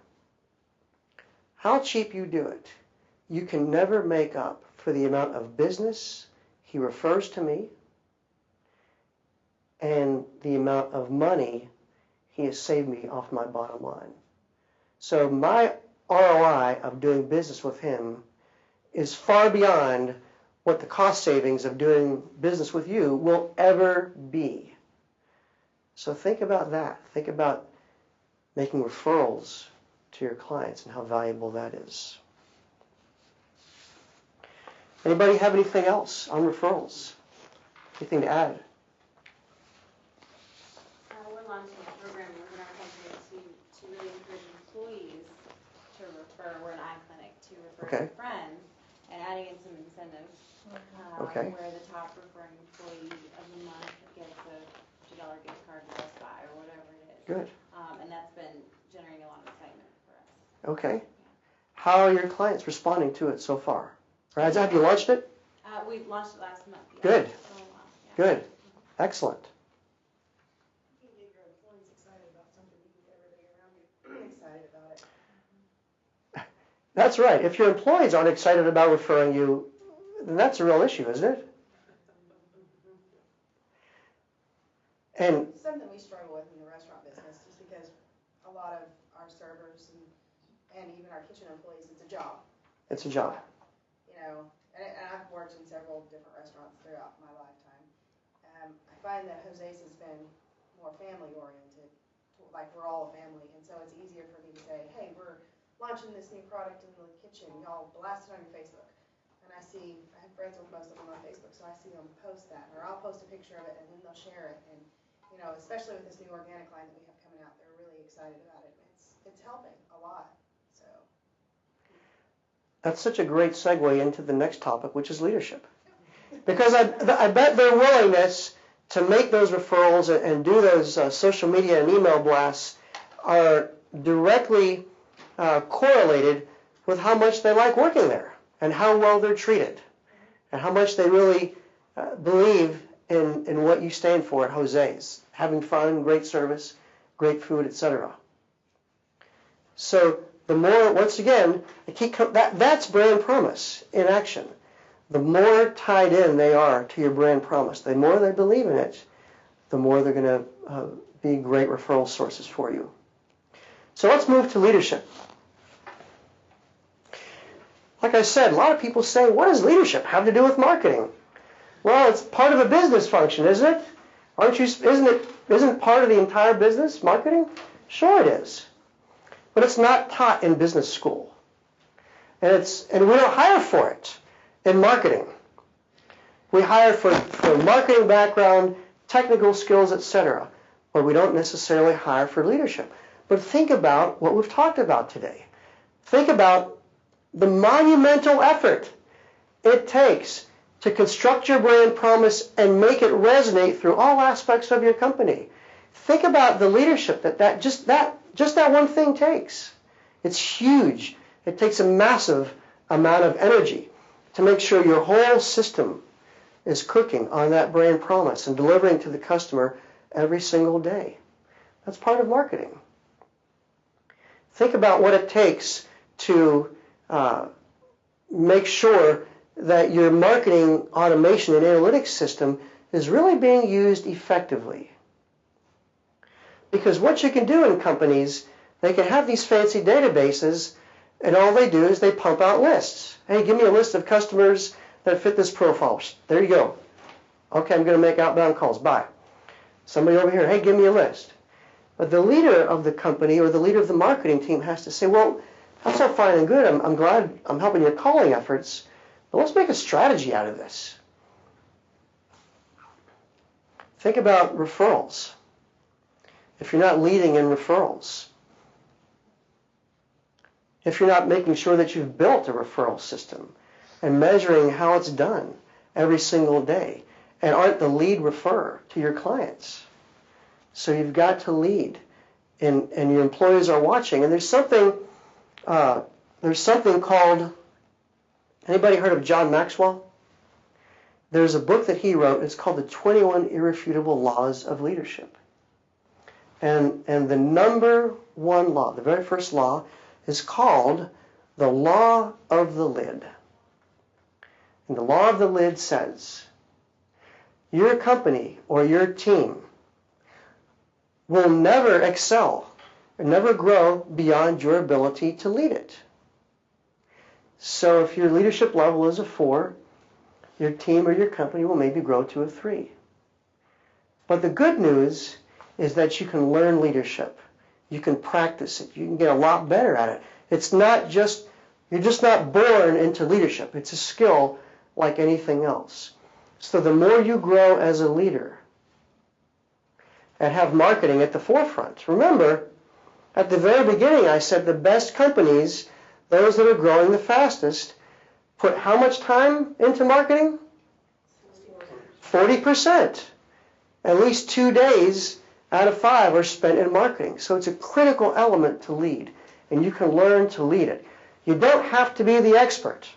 S1: how cheap you do it, you can never make up for the amount of business he refers to me and the amount of money he has saved me off my bottom line. So my ROI of doing business with him is far beyond what the cost savings of doing business with you will ever be. So think about that. Think about making referrals to your clients and how valuable that is. Anybody have anything else on referrals? Anything to add?
S2: We're launching a program within our company to really encourage employees to refer. We're an eye clinic to refer
S1: Okay.
S2: to friends, and adding in some incentives.
S1: Okay.
S2: Where the top referring employee of the month gets a $50 gift card to Best Buy or whatever it is.
S1: Good.
S2: And that's been generating a lot of excitement for us.
S1: Okay. How are your clients responding to it so far? Right, have you launched it?
S2: We launched it last month. Yeah.
S1: Good.
S2: It's going well, yeah.
S1: Good. Excellent.
S5: You can get your employees excited about something, you can get everybody around you excited about it.
S1: That's right. If your employees aren't excited about referring you, then that's a real issue, isn't it? And
S5: It's something we struggle with in the restaurant business, just because a lot of our servers and even our kitchen employees, it's a job.
S1: it's a job.
S5: And I've worked in several different restaurants throughout my lifetime. I find that Jose's has been more family oriented, like we're all a family, and so it's easier for me to say, hey, we're launching this new product in the kitchen, y'all blast it on your Facebook. And I have friends with most of them on Facebook, so I see them post that, or I'll post a picture of it and then they'll share it. And especially with this new organic line that we have coming out, they're really excited about it. It's helping a lot. So
S1: That's such a great segue into the next topic, which is leadership. Because I bet their willingness to make those referrals and do those social media and email blasts are directly correlated with how much they like working there and how well they're treated and how much they really believe in what you stand for at Jose's. Having fun, great service, great food, etc. So the more, once again, that's brand promise in action. The more tied in they are to your brand promise, the more they believe in it, the more they're going to be great referral sources for you. So let's move to leadership. Like I said, a lot of people say, what does leadership have to do with marketing? Well, it's part of a business function, isn't it? Isn't part of the entire business marketing? Sure it is. But it's not taught in business school. And we don't hire for it in marketing. We hire for marketing background, technical skills, etc. But we don't necessarily hire for leadership. But think about what we've talked about today. Think about the monumental effort it takes to construct your brand promise and make it resonate through all aspects of your company. Think about the leadership that just that one thing takes. It's huge. It takes a massive amount of energy to make sure your whole system is cooking on that brand promise and delivering to the customer every single day. That's part of marketing. Think about what it takes to make sure that your marketing automation and analytics system is really being used effectively. Because what you can do in companies, they can have these fancy databases, and all they do is they pump out lists. Hey, give me a list of customers that fit this profile. There you go. Okay, I'm going to make outbound calls. Bye. Somebody over here, hey, give me a list. But the leader of the company or the leader of the marketing team has to say, well, that's all fine and good. I'm glad I'm helping your calling efforts, but let's make a strategy out of this. Think about referrals. If you're not leading in referrals, if you're not making sure that you've built a referral system and measuring how it's done every single day and aren't the lead referrer to your clients. So you've got to lead, and your employees are watching. And there's something called, anybody heard of John Maxwell? There's a book that he wrote. It's called The 21 Irrefutable Laws of Leadership. And the number one law, the very first law, is called the law of the lid. And the law of the lid says, your company or your team will never excel or never grow beyond your ability to lead it. So if your leadership level is a 4, your team or your company will maybe grow to a 3. But the good news is that you can learn leadership. You can practice it. You can get a lot better at it. It's not just, you're just not born into leadership. It's a skill like anything else. So the more you grow as a leader and have marketing at the forefront. Remember, at the very beginning I said the best companies, those that are growing the fastest, put how much time into marketing? 40%. At least 2 days out of 5 are spent in marketing. So it's a critical element to lead, and you can learn to lead it. You don't have to be the expert.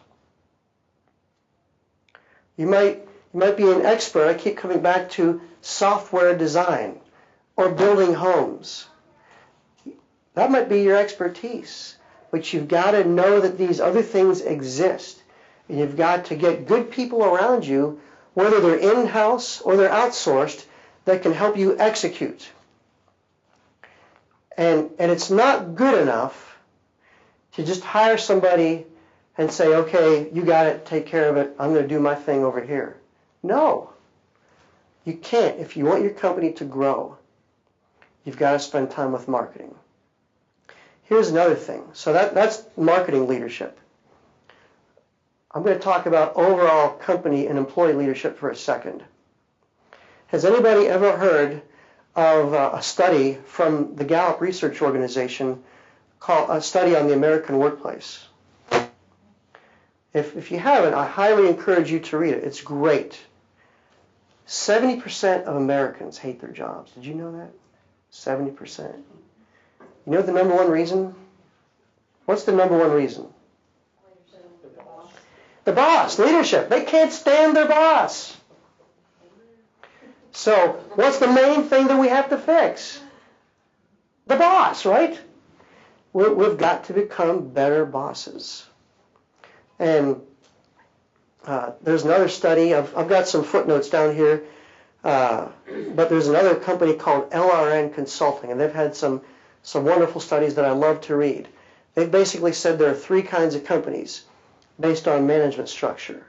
S1: You might be an expert. I keep coming back to software design or building homes. That might be your expertise, but you've got to know that these other things exist, and you've got to get good people around you, whether they're in-house or they're outsourced, that can help you execute. And it's not good enough to just hire somebody and say, okay, you got it, take care of it, I'm going to do my thing over here. No, you can't. If you want your company to grow, you've got to spend time with marketing. Here's another thing. So that's marketing leadership. I'm going to talk about overall company and employee leadership for a second. Has anybody ever heard of a study from the Gallup Research Organization called A Study on the American Workplace? If you haven't, I highly encourage you to read it. It's great. 70% of Americans hate their jobs. Did you know that? 70%. You know the number one reason? What's the number one reason? The boss, leadership. They can't stand their boss. So what's the main thing that we have to fix? The boss, right? We've got to become better bosses. And there's another study. I've got some footnotes down here. But there's another company called LRN Consulting, and they've had some wonderful studies that I love to read. They've basically said there are three kinds of companies based on management structure.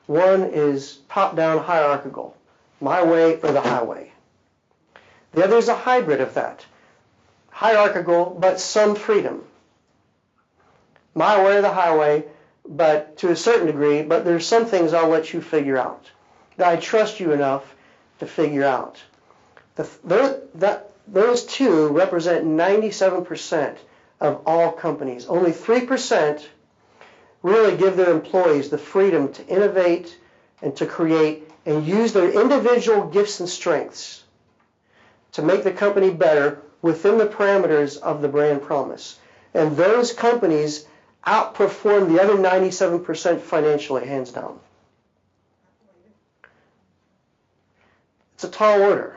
S1: One is top-down hierarchical, my way or the highway. The other is a hybrid of that, hierarchical but some freedom. My way or the highway, but to a certain degree, but there's some things I'll let you figure out, that I trust you enough to figure out. Those two represent 97% of all companies. Only 3% really give their employees the freedom to innovate and to create and use their individual gifts and strengths to make the company better within the parameters of the brand promise. And those companies outperform the other 97% financially, hands down. It's a tall order.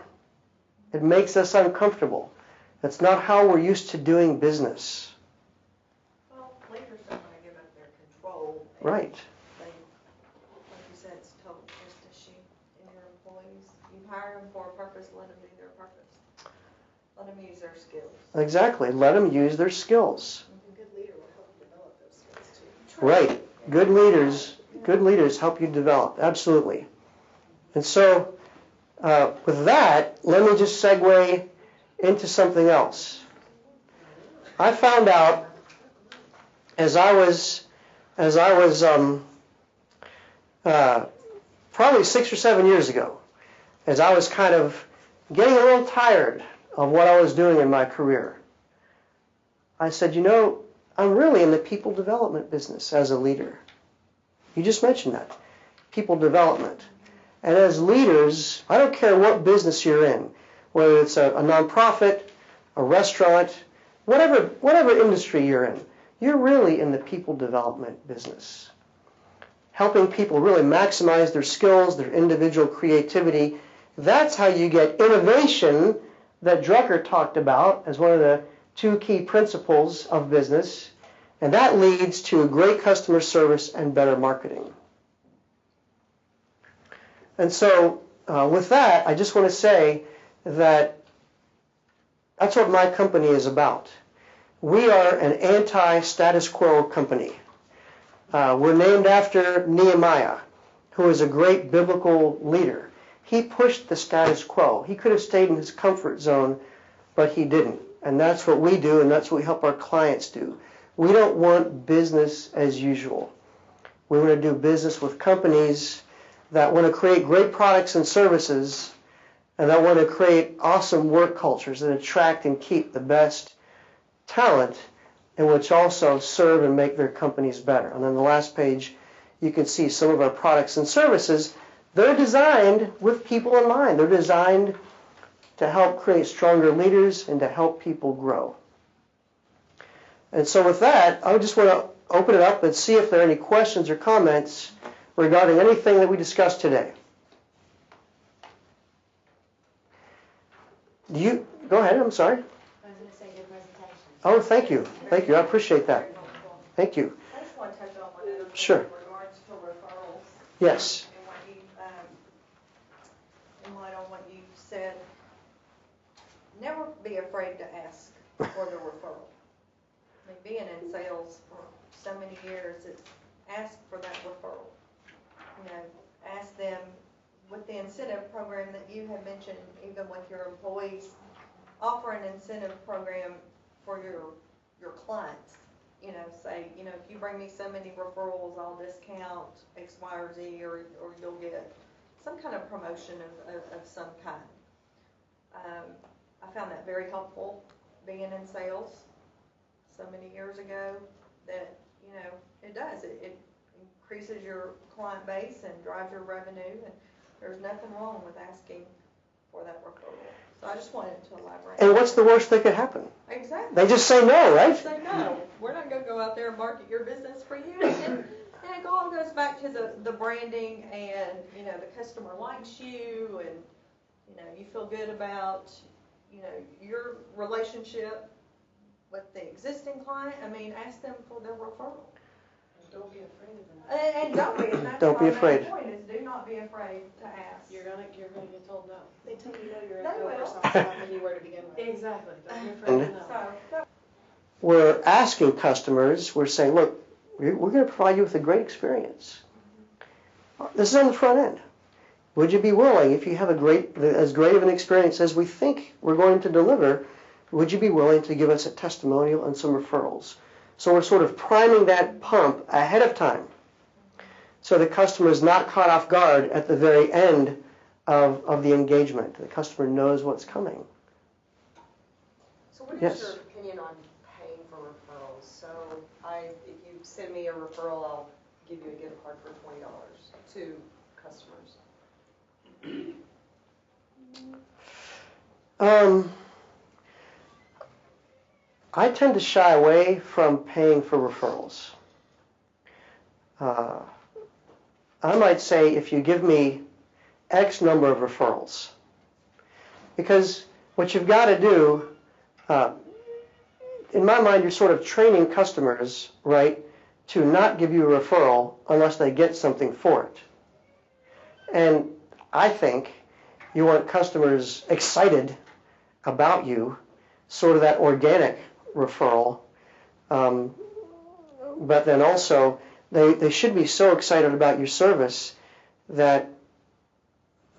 S1: It makes us uncomfortable. That's not how we're used to doing business.
S8: Well, leaders don't want to give up their control.
S1: Right.
S8: They, like you said, it's a total trust issue in your employees. You hire them for a purpose, let them do their purpose. Let them use their skills.
S1: Exactly. Let them use their skills.
S5: A good leader will help you develop those skills too.
S1: Right. Good leaders help you develop. Absolutely. And so, with that, let me just segue into something else. I found out as I was probably 6 or 7 years ago, as I was kind of getting a little tired of what I was doing in my career, I said, I'm really in the people development business as a leader. You just mentioned that, people development. And as leaders, I don't care what business you're in, whether it's a nonprofit, a restaurant, whatever industry you're in, you're really in the people development business. Helping people really maximize their skills, their individual creativity. That's how you get innovation that Drucker talked about as one of the two key principles of business. And that leads to great customer service and better marketing. And so, with that, I just want to say that that's what my company is about. We are an anti-status quo company. We're named after Nehemiah, who is a great biblical leader. He pushed the status quo. He could have stayed in his comfort zone, but he didn't. And that's what we do, and that's what we help our clients do. We don't want business as usual. We want to do business with companies that want to create great products and services, and that want to create awesome work cultures that attract and keep the best talent, and which also serve and make their companies better. And on the last page, you can see some of our products and services. They're designed with people in mind. They're designed to help create stronger leaders and to help people grow. And so with that, I just want to open it up and see if there are any questions or comments regarding anything that we discussed today. Go ahead, I'm sorry.
S2: I was going to say good presentation.
S1: Oh, thank you. Thank you. I appreciate that. Thank you.
S8: I just want to touch on one other thing
S1: Sure.
S8: in regards to referrals.
S1: Yes.
S8: And what you, in light on what you said, never be afraid to ask for the referral. I mean, being in sales for so many years, it's ask for that referral. Ask them with the incentive program that you have mentioned, even with your employees, offer an incentive program for your clients. Say, if you bring me so many referrals, I'll discount X, Y, or Z, or you'll get some kind of promotion of some kind. I found that very helpful being in sales so many years ago that, it does. It increases your client base and drives your revenue. And There's nothing wrong with asking for that referral. So I just wanted to elaborate.
S1: And what's the worst that could happen?
S8: Exactly.
S1: They just say no, right?
S8: Say no. We're not going to go out there and market your business for you. And it all goes back to the branding and, you know, the customer likes you and, you know, you feel good about, you know, your relationship with the existing client. I mean, ask them for their referral.
S5: Don't be afraid of that.
S8: And don't be. And that's
S1: Don't be
S8: my main
S1: afraid.
S8: point is do not be afraid to ask.
S5: You're gonna get told no. They tell you no, you're
S8: They
S5: a no
S8: will.
S5: or something, not when you were to begin with.
S2: Exactly, don't be afraid of no.
S8: So,
S1: We're asking customers, we're saying, look, we're going to provide you with a great experience. This is on the front end. Would you be willing, if you have as great of an experience as we think we're going to deliver, would you be willing to give us a testimonial and some referrals? So we're sort of priming that pump ahead of time so the customer is not caught off guard at the very end of the engagement. The customer knows what's coming.
S9: So what is
S1: Yes.
S9: your opinion on paying for referrals? So if you send me a referral, I'll give you a gift card for $20 to customers.
S1: I tend to shy away from paying for referrals. I might say if you give me X number of referrals, because what you've got to do, in my mind, you're sort of training customers, right, to not give you a referral unless they get something for it. And I think you want customers excited about you, sort of that organic referral, but then also they should be so excited about your service that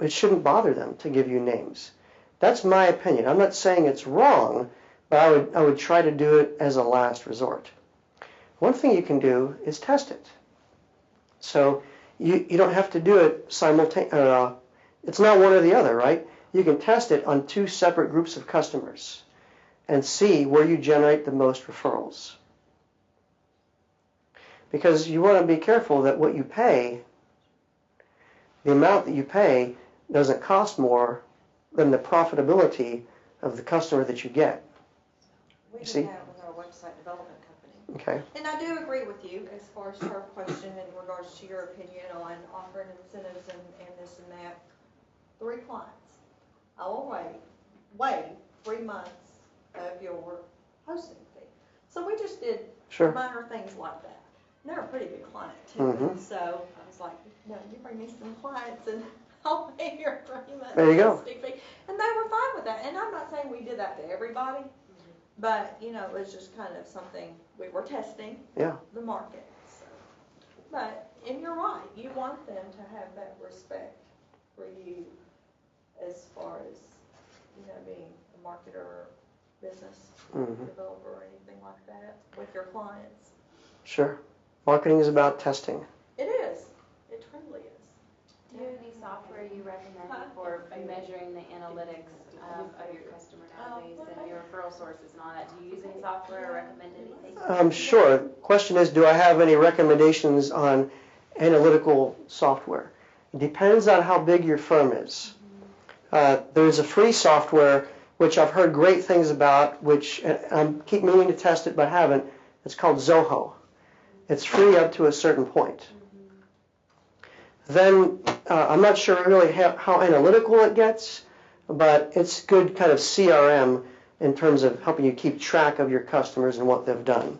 S1: it shouldn't bother them to give you names. That's my opinion. I'm not saying it's wrong, but I would try to do it as a last resort. One thing you can do is test it. So you don't have to do it simultaneously. It's not one or the other, right? You can test it on two separate groups of customers and see where you generate the most referrals. Because you want to be careful that what you pay, the amount that you pay, doesn't cost more than the profitability of the customer that you get.
S8: we do
S1: see?
S8: that with our website development company.
S1: Okay?
S8: And I do agree with you as far as her question in regards to your opinion on offering incentives and this and that. 3 clients. I will waive 3 months of your hosting fee. So we just did
S1: Sure.
S8: minor things like that. And they're a pretty big client too.
S1: Mhm.
S8: So I was like, no, you bring me some clients and I'll pay your 3 months
S1: There you go.
S8: hosting fee. And they were fine with that. And I'm not saying we did that to everybody, but you know, it was just kind of something we were testing
S1: Yeah.
S8: the market. So. But, and you're right, you want them to have that respect for you as far as, you know, being a marketer or business
S1: Mhm.
S8: developer or anything like that with your clients.
S1: Sure. Marketing is about testing.
S8: It is. It truly is.
S2: Do you have any software you recommend for measuring the analytics of your customer database and your referral sources and all that? Do you use any software or recommend anything?
S1: Sure. Question is, do I have any recommendations on analytical software? It depends on how big your firm is. There's a free software which I've heard great things about, which I keep meaning to test it but haven't. It's called Zoho. It's free up to a certain point. Then I'm not sure really how analytical it gets, but it's good kind of CRM in terms of helping you keep track of your customers and what they've done.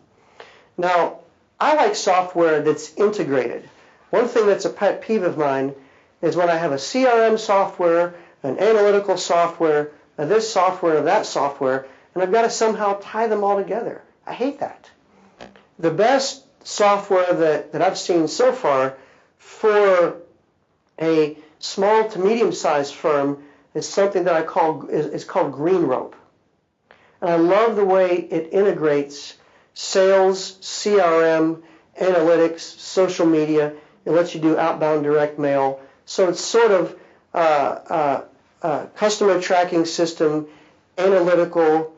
S1: Now, I like software that's integrated. One thing that's a pet peeve of mine is when I have a CRM software, an analytical software, this software, that software, and I've got to somehow tie them all together. I hate that. The best software that I've seen so far for a small to medium-sized firm is something that is called Green Rope. And I love the way it integrates sales, CRM, analytics, social media. It lets you do outbound direct mail. So it's sort of customer tracking system, analytical,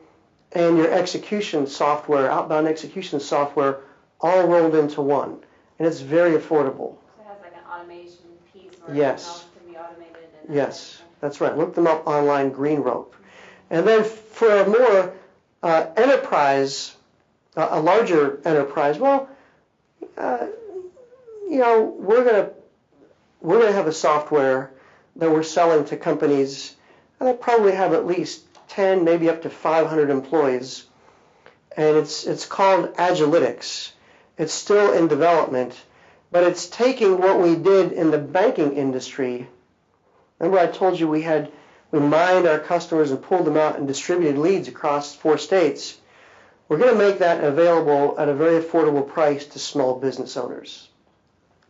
S1: and your execution software, outbound execution software, all rolled into one. And it's very affordable.
S2: So it has like an automation piece where
S1: Yes.
S2: everything else can be automated
S1: Yes, that's right. Look them up online, Green Rope. And then for a more enterprise, a larger enterprise, well, we're gonna have a software that we're selling to companies that probably have at least 10, maybe up to 500 employees, and it's called Agilytics. It's still in development, but it's taking what we did in the banking industry. Remember I told you we mined our customers and pulled them out and distributed leads across 4 states. We're going to make that available at a very affordable price to small business owners.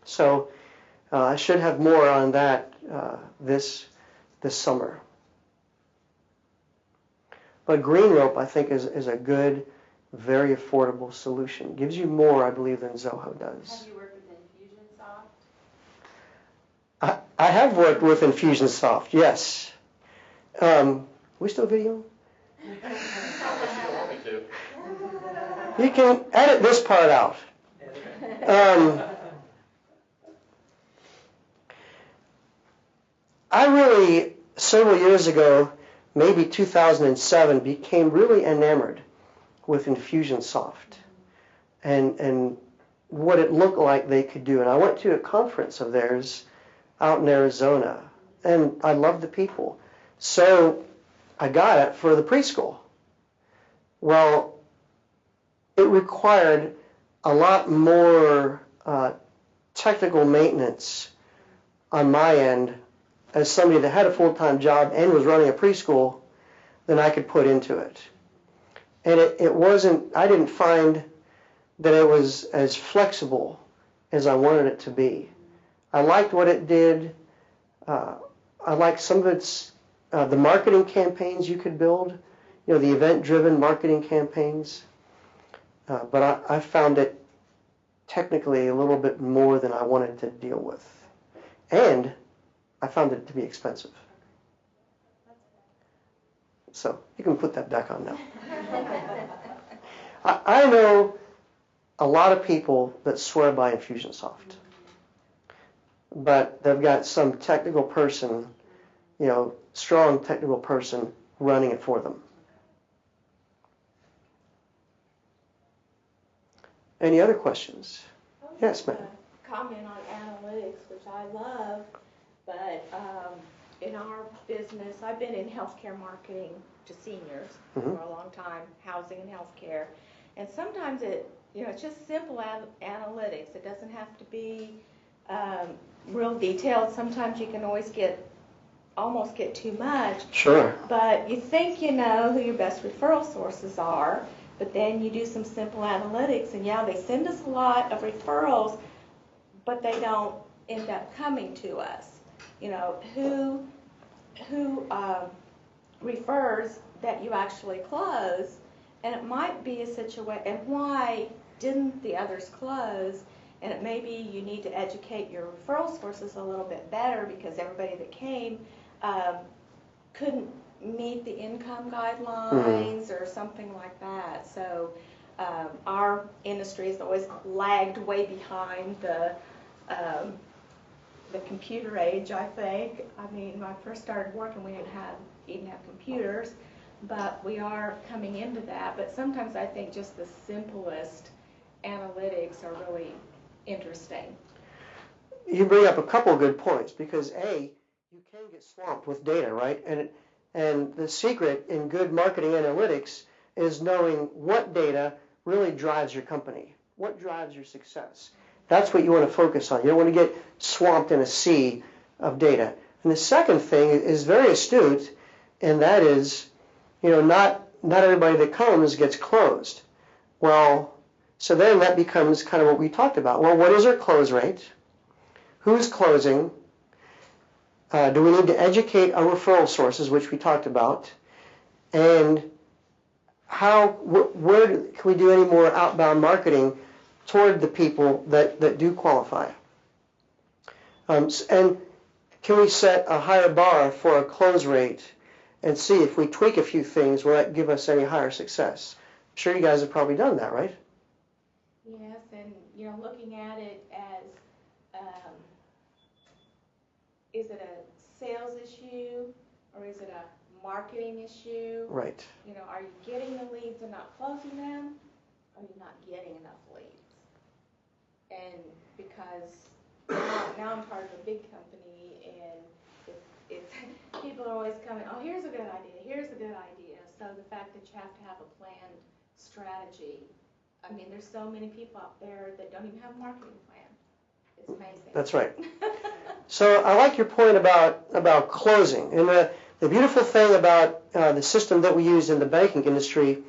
S1: So I should have more on that this summer. But Green Rope, I think, is a good, very affordable solution. Gives you more, I believe, than Zoho does.
S2: Have you worked with Infusionsoft?
S1: I have worked with Infusionsoft, yes. We still video? You can edit this part out. I really, several years ago, maybe 2007, became really enamored with Infusionsoft and what it looked like they could do. And I went to a conference of theirs out in Arizona, and I loved the people. So I got it for the preschool. Well, it required a lot more technical maintenance on my end as somebody that had a full-time job and was running a preschool than I could put into it. And it wasn't, I didn't find that it was as flexible as I wanted it to be. I liked what it did. I liked some of its, the marketing campaigns you could build, the event-driven marketing campaigns. But I found it technically a little bit more than I wanted to deal with. And I found it to be expensive. So you can put that back on now. I know a lot of people that swear by Infusionsoft, but they've got some technical person, strong technical person running it for them. Any other questions? Yes, ma'am.
S10: Comment on analytics, which I love, but in our business, I've been in healthcare marketing to seniors for a long time, housing and healthcare, and sometimes it's just simple analytics. It doesn't have to be real detailed. Sometimes you can almost get too much.
S1: Sure.
S10: But you think you know who your best referral sources are, but then you do some simple analytics, and they send us a lot of referrals, but they don't end up coming to us. Who refers that you actually close, and it might be a situation, and why didn't the others close? And it may be you need to educate your referral sources a little bit better because everybody that came couldn't meet the income guidelines or something like that. So our industry has always lagged way behind the computer age, I think. I mean, when I first started working, we didn't even have computers, but we are coming into that. But sometimes I think just the simplest analytics are really interesting.
S1: You bring up a couple of good points because you can get swamped with data, right? And the secret in good marketing analytics is knowing what data really drives your company, what drives your success. That's what you want to focus on. You don't want to get swamped in a sea of data. And the second thing is very astute, and that is, not everybody that comes gets closed. Well, so then that becomes kind of what we talked about. Well, what is our close rate? Who's closing? Do we need to educate our referral sources, which we talked about? And where can we do any more outbound marketing toward the people that do qualify? And can we set a higher bar for a close rate and see if we tweak a few things, will that give us any higher success? I'm sure you guys have probably done that, right?
S10: Yes, and looking at it as, is it a sales issue, or is it a marketing issue?
S1: Right.
S10: You know, are you getting the leads and not closing them? Are you not getting enough leads? And because now I'm part of a big company, and it's people are always coming, oh, here's a good idea, here's a good idea. So the fact that you have to have a planned strategy, I mean, there's so many people out there that don't even have a marketing plan. It's amazing.
S1: That's right. So I like your point about closing. And the beautiful thing about the system that we use in the banking industry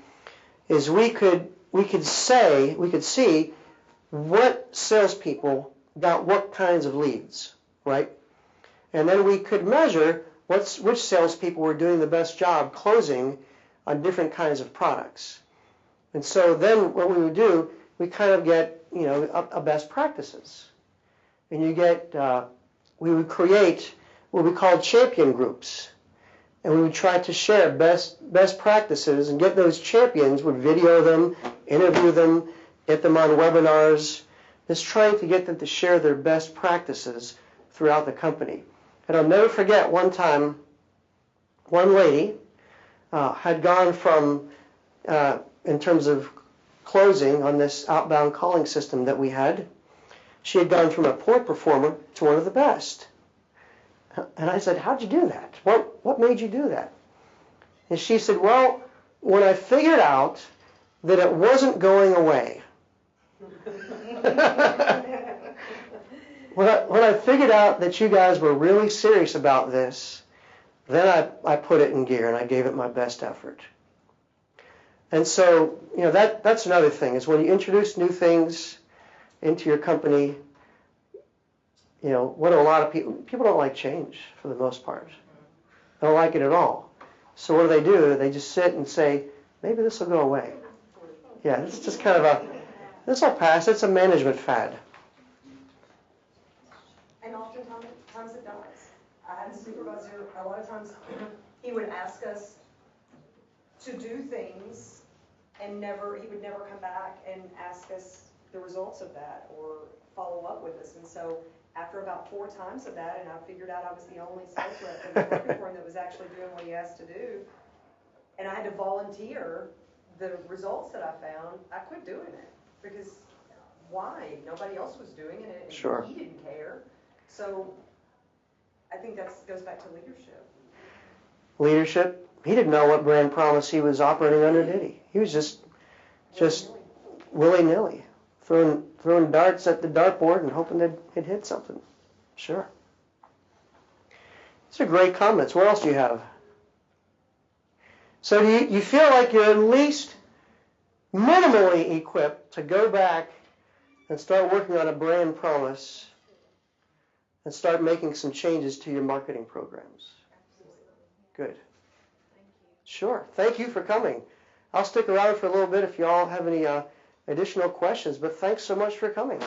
S1: is we could see what salespeople got what kinds of leads, right? And then we could measure which salespeople were doing the best job closing on different kinds of products. And so then what we would do, we kind of get, a best practices. And we would create what we call champion groups. And we would try to share best practices and get those champions, would video them, interview them, get them on webinars, just trying to get them to share their best practices throughout the company. And I'll never forget one time, one lady had gone from, in terms of closing on this outbound calling system that we had, she had gone from a poor performer to one of the best. And I said, how'd you do that? What made you do that? And she said, well, when I figured out that it wasn't going away, when I figured out that you guys were really serious about this, then I put it in gear and I gave it my best effort. And so, that's another thing, is when you introduce new things into your company, what do a lot of people don't like change for the most part. They don't like it at all. So what do? They just sit and say, maybe this will go away. Yeah, it's just kind of this will pass. It's a management fad.
S9: And oftentimes it does. I had a supervisor, a lot of times, he would ask us to do things and he would never come back and ask us the results of that or follow up with us. And so after about 4 times of that, and I figured out I was the only sales rep that was working for him that was actually doing what he asked to do, and I had to volunteer the results that I found, I quit doing it. Because why? Nobody else was doing it, and
S1: Sure.
S9: He didn't care. So I think that goes back to leadership.
S1: Leadership. He didn't know what brand promise he was operating under, did he? He was just willy-nilly, throwing darts at the dartboard and hoping that it hit something. Sure. These are great comments. What else do you have? So do you feel like you're at least minimally equipped to go back and start working on a brand promise and start making some changes to your marketing programs? Good. Sure. Thank you for coming. I'll stick around for a little bit if you all have any additional questions, but thanks so much for coming.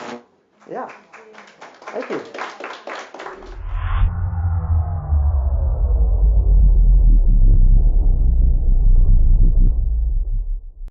S1: Yeah. Thank you.